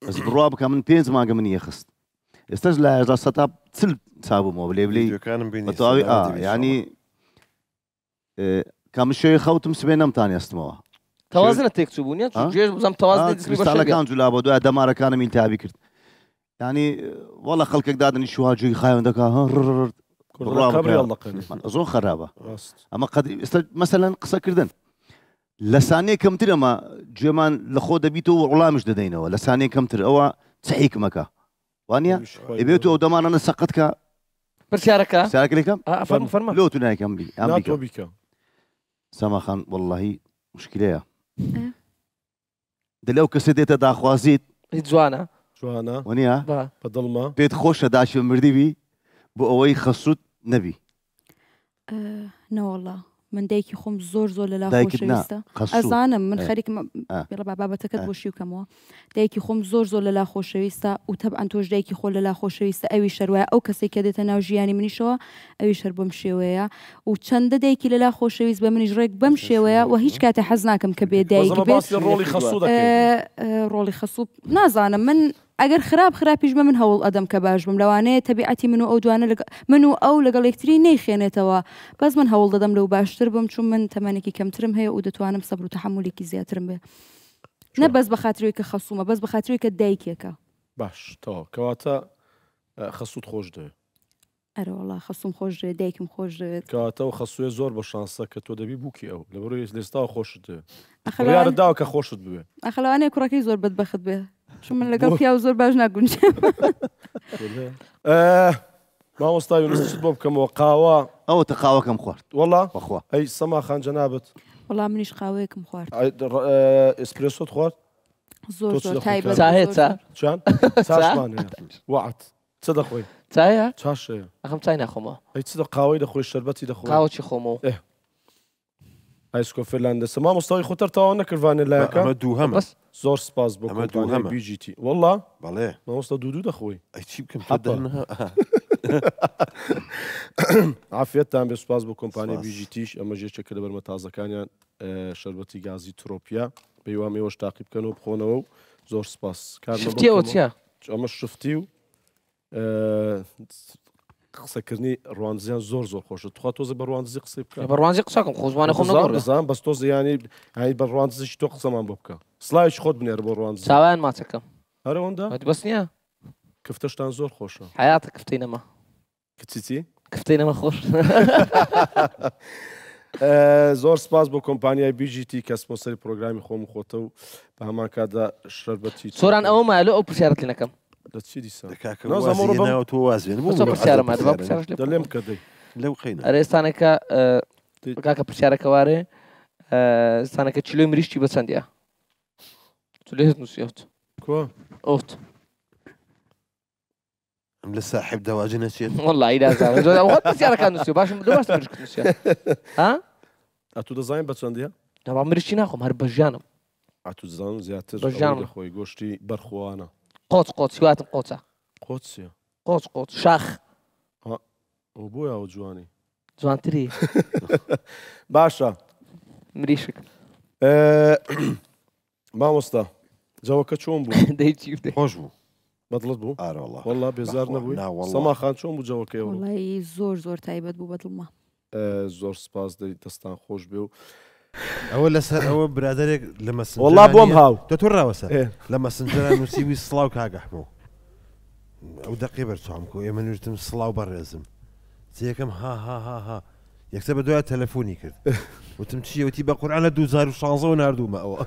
بەس بڕوا بکە من 5 مانگە منی خست ئێستاش لە 1970 چل چابوومەوە لێ بلی ینی کام شوێ خەوتم سبێ نەمتان ئێستمەوە تەوازنە تێکچوو بوو نیە بزانم تەوازنەکان جولا بۆ دوای دەمارەکانم ئیلتیابی کرد ینی وەڵە خەڵکێک دادنی شوواجوی خایوەندەکە زۆر خراپە ئەمە ئێستا مەسەلەن قسەکردن لە سانەیە کەمتر ئەمە گوێمان لە خۆ دەبیتەوە وەڵامیش دەدەینەوە لە سانەیە کەمتر ئەوە چ حیکمەکە وانە ئەبێت ئەو دەمانانە سەقەتکە پرسیارەکە سیارەکەم لۆ تو نایکەم بی بیکە سەماخان وەڵڵاهی مشکلەیە دلەو کەسە دێتە داخوازیت هیچ جوانە جوانە وانە بەدڵمە پێت خۆشە داشێ مردیبی بۆ ئەوەی خەسوود نەبی نەوەڵڵا من دایکی خۆم زۆر لەلا خۆشەویستە ئەزانم من خەریکم بابەتەکەت بۆ شیوکەمەوە دایکی خۆم زۆر لەلا خۆشەویستە و تەبعەن تۆش دایکی خۆ لەلا خۆشەویستە ئەوی شەروایە ئەو کەسێک کە دێتە ناو ژیانی منیشەوە ئەوی شەر بەم شێوەیە و چەندە دایکی لەلا خۆشەویست بە منیش ڕێک بەم شێوەیە و هیچ کاتە حەز ناکەم کە بێ دایک بێت ڕۆڵی خەسوو نازانم من ئەگەر خراپیش بە من هەوڵ ئەدەم کە باش بم لەوانەیە تەبیعەتی من و ئەو دوانە من و ئەو لەگەڵ یەکتری نەیخێنێتەوە بەس من هەوڵ دەدەم لەو باشتر بم چون من تەمەنێکی کەمترم هەیە و دەتوانم سەبر و تەحملێکی زیاترم بێ نە بەس بە خاطرەوەی کە خەسوومە بەس بە خاطرەوەی کە دایکێکە باش تەواو کەواتە خەسووت خۆش دەوێت ئەرە وەڵا خەسووم خۆش دەوێت دایکم خۆش دەوێت کەواتەوە خەسوویە زۆر بە شانسە کە تۆ دەبی بووکی ئەو لەبەرەوەی لێستاوە خۆشت دەوێت یارە داوە کە خۆشت بوێ ئەخەلەوانەیە کوڕەکەی زۆر بەدبەخت بێ چون من لەگەڵ پیا و زۆر باش ناگونجێم مامۆستا یونس بۆ بکەمەوە قاوە ئەوە تە قاوەکەم خوارد وەڵا بەخوا ئەی سەماخان جەنابەت وەڵام منیش قاوەیەکم خوارد ئێسپرێسۆت خوارد زۆر تایبەت چیان چاشمان وعد چ دەخۆی چایە چاشەیە ئەخەم چای ناخۆمەوە ئەی چ قاوەی دەخۆی شەربەتی دەخۆی قاوەچی خۆمەوە ئایسکۆ فێرلاندەسە مامۆستای خۆتەر تەواو نەکردوانێت لایەکە دوو هەمە زۆر سپاس بۆ کۆمپانیای بیجیتی وەڵڵا بەڵێ مامۆستا دوو دەخۆی ئەی چی بکەم عافێتتان بێ سپاس بۆ کۆمپانیای بیجیتیش ئەمە ژێچەکە لە بەرمە تازەکانیان شەربەتی گازی ترۆپیا پێیوان ئێوەش تاقی بکەنەوە بخۆنەوە و زۆر سپاس شفتیەوە چیە ئەمە شفتی و قسەکردنی ڕوانزیان زۆر خۆشە توخوا تۆزە بە ڕوانزی قسەی بکە بە ڕوانزی قسەکەم خۆزمانە خۆم نەزان بەس تۆز ینی بە ڕوانزیش تۆ قسەمان بۆ بکە سڵاویش خۆت بنێرە بۆ ڕوانزی چاوایان ماچەکەم هەرەوەندا بەس نییە کفتەشتان زۆر خۆشە حیاتە کفتەی نەما کچیچی کفتەی نەمە خۆش زۆر سپاس بۆ کۆمپانیای بیژیتی کە سپۆنسەری پرۆگرامی خۆم و خۆتە و بە هەمان کاتدا شەربەتی سۆران ئەوە مالۆ ئەو پرسیارەت لێ نەکەم لە چی دیسە تۆ وازێن دەڵێم کە دەی لەو خەینە ئەرێستانێکە کاکە پرسیارەکە وارێ ستانەکە چیلۆی مریشتی بە چەندە لێت نووسیوت کۆ ئۆت ئەم لە ساحب دەواجی نەچێت والله ئیدازانەوە پرسیارەکان نووسی باشم دوباش مریشک نووسیە ها ئەتو دەزانین بە چەندە دەوا مریشتی ناخۆم هەر بەژیانم ئەتو دەزانم زیاتر بەژیانم خۆی گۆشتی بەرخۆوانە قۆچ هیواتم قۆچە قۆچیە قۆچ شاخ ئەو بۆیە ئەو جوانی جوانتری باشە مریشک مامۆستا جەوەکە چۆن بوو دەیچی خۆش بوو بەدڵت بوو ئارەوەڵڵا وەڵڵا بێزار نەبووی سەماخان چۆن بوو جەوەکەی وڵی زۆر تایبەت بوو بەدڵما زۆر سپاس دەی دەستان خۆش بێ و ئەوە لەسەر ئەوە برادێک لە مەسن وەڵڵا بۆم هاو تۆ ڕاوەسە لە مەسنجەران نووسیوی سڵاو کاگەحمەوە ئەو دەقی بەرچوام کۆ ئێمە نوشتم سڵاو بەڕێزم یەکەم ها یەکسە بە دوای تەلەفۆنی کرد وتم چیەوەتی بە قورعان لە 2016 نردوومە ئەوە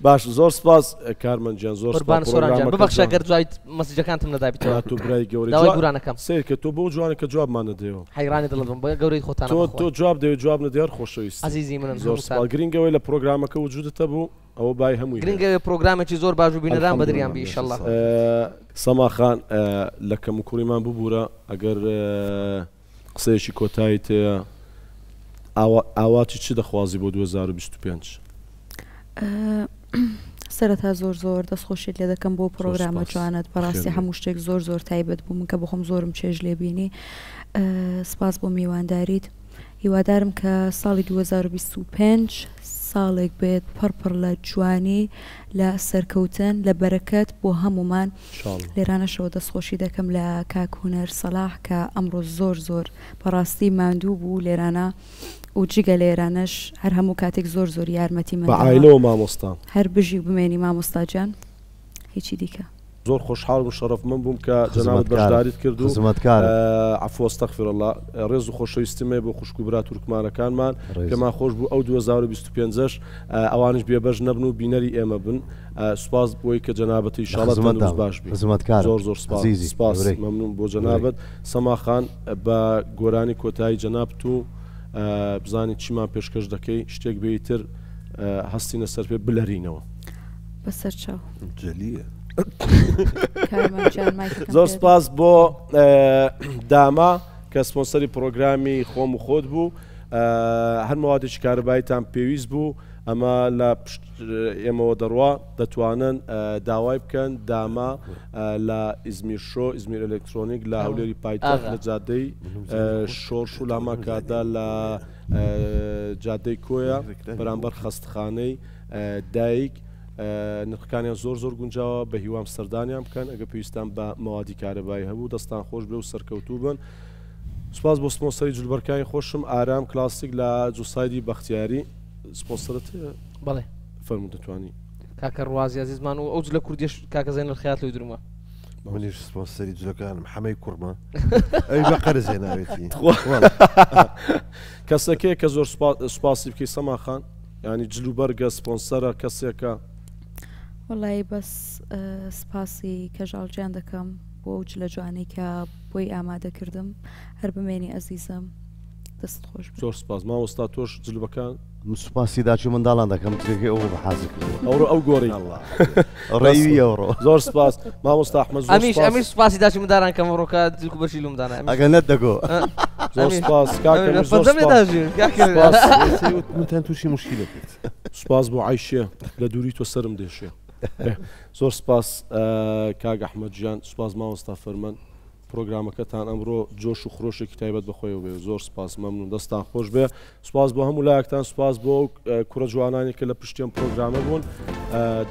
باش زۆر سپاس کارمەنجیان زۆر قوربان سۆرانجان ببەخشە گەر دوای مەسیجەکانتم نەدابیتەوە تو برای گەورەی داوای گورانەکەم سیر کە تۆ بۆ جوانە کە جوابمان نەدەیەوە حەیرانی دڵم بۆ گەورەی خۆتان تۆ جواب دەوێت جواب نەدەیار خۆشەویست عزیزی منم زۆر سپاس گرنگەوەی لە پرۆگرامەکە وجودتە بوو ئەوە بای هەمووی گرنگەوێ پرۆگرامێکی زۆر باش و بینەران بەدریان بی ئینشەڵڵا سەماخان لە کەم و کوڕیمان ببوورە ئەگەر قسەیەکی کۆتایی تەیە ئاواتی چی دەخوازی بۆ 2025 سەرەتا زۆر دەستخۆشیت لێ دەکەم بۆ پرۆگرامە جوانت بەڕاستی هەموو شتێک زۆر تایبەت بوو من کە بخۆم زۆرم چێژ لێبینی سپاس بۆ میوانداریت هیوادارم کە ساڵی 2025 ساڵێک بێت پڕ لە جوانی لە سەرکەوتن لە بەرەکەت بۆ هەمومان لێرانەشەوە دەستخۆشی دەکەم لە کاکوونەر سەلاح کە ئەمڕۆ زۆر بەڕاستی ماندوو بوو لێرانە و جگە لێرانەش هەر هەموو کاتێک زۆر یارمەتی من بەعایلەوە مامۆستا هەر بژی بمێنی مامۆستاجان هیچی دیکە زۆر خۆشحاڵ و شەرەف من بووم کە جەنابەت بەشداریت کرد و عەفو ئەستەغفیرڵڵا ڕێز و خۆشەویستیمێ بۆ خوشک و برا تورکمانەکانمان کەمان خۆش بوو ئەو 2025ش ئەوانش بێبەش نەبن و بینەری ئێمە بن سوپاس بۆی کە جەنابەتی ئینشاڵڵا تەندروست باش بێت زۆر سپاس مەمنون بۆ جەنابەت سەماخان بە گۆرانی کۆتایی جەنابەت و بزانیت چیمان پێشکەش دەکەی شتێک بێتتر هەستینە سەر پێ بلەرینەوە بەسەر چاو جەلیە زۆر سپاس بۆ داما کە سپۆنسەری پرۆگرامی خۆم و خۆت بوو هەر مەوادێکی کارەباییتان پێویست بوو ئەمە لە ئێمەوە دەڕوا دەتوانن داوای بکەن داما لە ئیزمیر شۆ ئیزمیر ئەلکترۆنیک لە هەولێری پایتەخت لە جادەی شۆرش و لاما کادا لە جادەی کۆیە بەرامبەر خەستخانەی دایک نرخەکانیان زۆر گونجاوە بە هیوام سەردانیان بکەن ئەگە پێویستان بە مەوادی کارەبایی هەبوو دەستان خۆش بێ و سەرکەوتوو بن سوپاس بۆ سپۆنسەری جلبەرکانی خۆشم ئارام کلاسیک لە جوسایدی بەختیاری سپۆنسەرت بەڵێ فەرموو دەتوانی کاکە ڕوازی عزیزمان و ئەو جلە کوردیش کاکە زەینەل خەیات لەوی درومە منیش سپۆنسەری جلەکانم حەمەی کوڕمە ئەوی بە قەرز هێناوێتی کەسەکەیە کە زۆر سوپاسی بکەی سەماخان ینی جلوبەرگە سپۆنسەرە کەسێکە وڵی بەس سپاسی کەژاڵجیان دەکەم بۆ ئەو جلە جوانەی کە بۆی ئامادەکردم هەر بمێنی ئەزیزم دەست خۆش زۆر سپاس مامۆستا تۆش جلوبەکان سوپاسی داچوو منداڵان دەکەم ترێکی ئەو بەحازی کردەوە ئەو گۆڕی ڕێوی ئەوڕۆ زۆر سپاس مامۆستا ئەحمەد ئەمیش سپاسی داچوو منداڵان کەم ڕۆکە جلکو بەشی لومدانە ئەگەر نەت دەگۆ زۆر سپاس من تووشی مشکلە کرد سپاس بۆ عیشێ لە دووری تۆ سرم دێشێ زۆر سپاس کاک ئەحمەدجیان سپاس مامۆستا فەرمان پرۆگرامەکەتان ئەمڕۆ جۆش و خۆشێکی تایبەت بەخۆیەوە بێ زۆر سپاس مەمنون دەستان خۆش بێ سپاس بۆ هەموو لایەکتان سپاس بۆ کوڕە جوانانی کە لە پشتیان پرۆگرامە بوون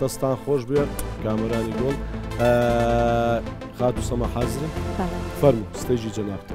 دەستان خۆش بێ کامەرانی گۆڵ خات و سەما حازرن فەرموو ستێژی جەنابتە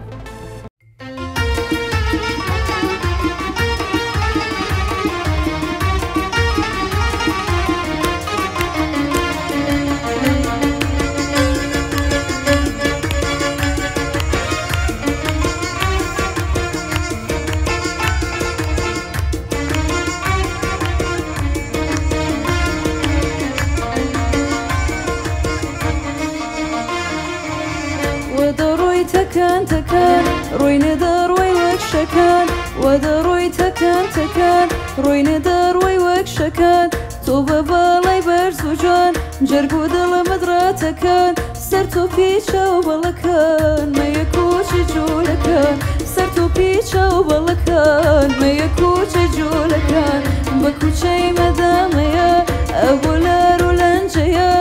تەکان تەکان ڕووی نەدەڕوەی وەک شەکان وەدەڕۆی تەکان تەکان ڕووی نەدەڕوەی وەک شەکان تۆ بە باڵای بەرز و جوان جەرگ و دڵە مەدراتەکان سەر تۆ پیچە و بەڵەکان مەیە کۆچە جوولەکان سەر تۆ پیچە و بەڵەکان مەیە کۆچە جوولەکان بە کوچەی مەدامەیە ئەبوو لار و لەنجەیە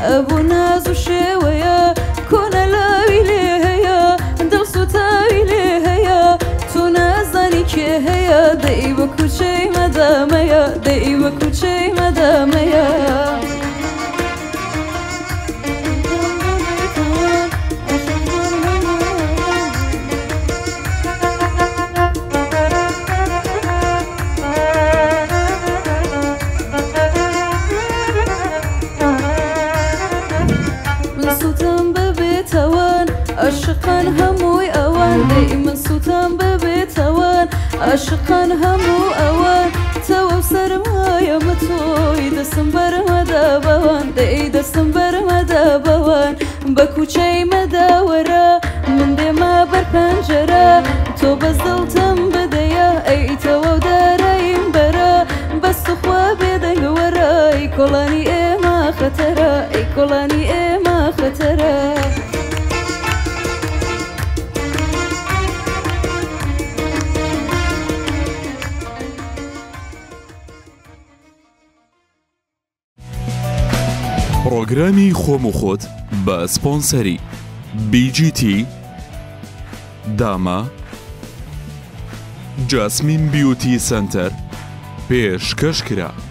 ئەبوو ناز و شێوەیە کۆنە لاوی لێ هەیە دڵ سوتاوی لێ هەیە تۆ نازانی کێ هەیە دەی بە کوچەی مەدامەیە دەی بە کوچەی مەدامەیە عاشقان هەمووی ئەوان دەی من سووتان ببێتەوان عاشقان هەموو ئەوان تەوە سەرمایەمە تۆی دەستم بەرمەدا بەوان دەی دەستم بەرمەدا بەوان بە کوچەی مەداوەرە من دێمە بەر پەنجەرە تۆ بەس دڵتم بدەیە ئەیتەوە و داراییم بەرە بەستخوا بێدەنگوەرە ئەی کۆڵانی ئێمە خەتەرە ئەی کۆڵانی ئێمە خەتەرە پرۆگرامی خۆم و خۆت بە سپۆنسەری BGT داما جاسمین بیوتی سنتەر پێشکەشکرا.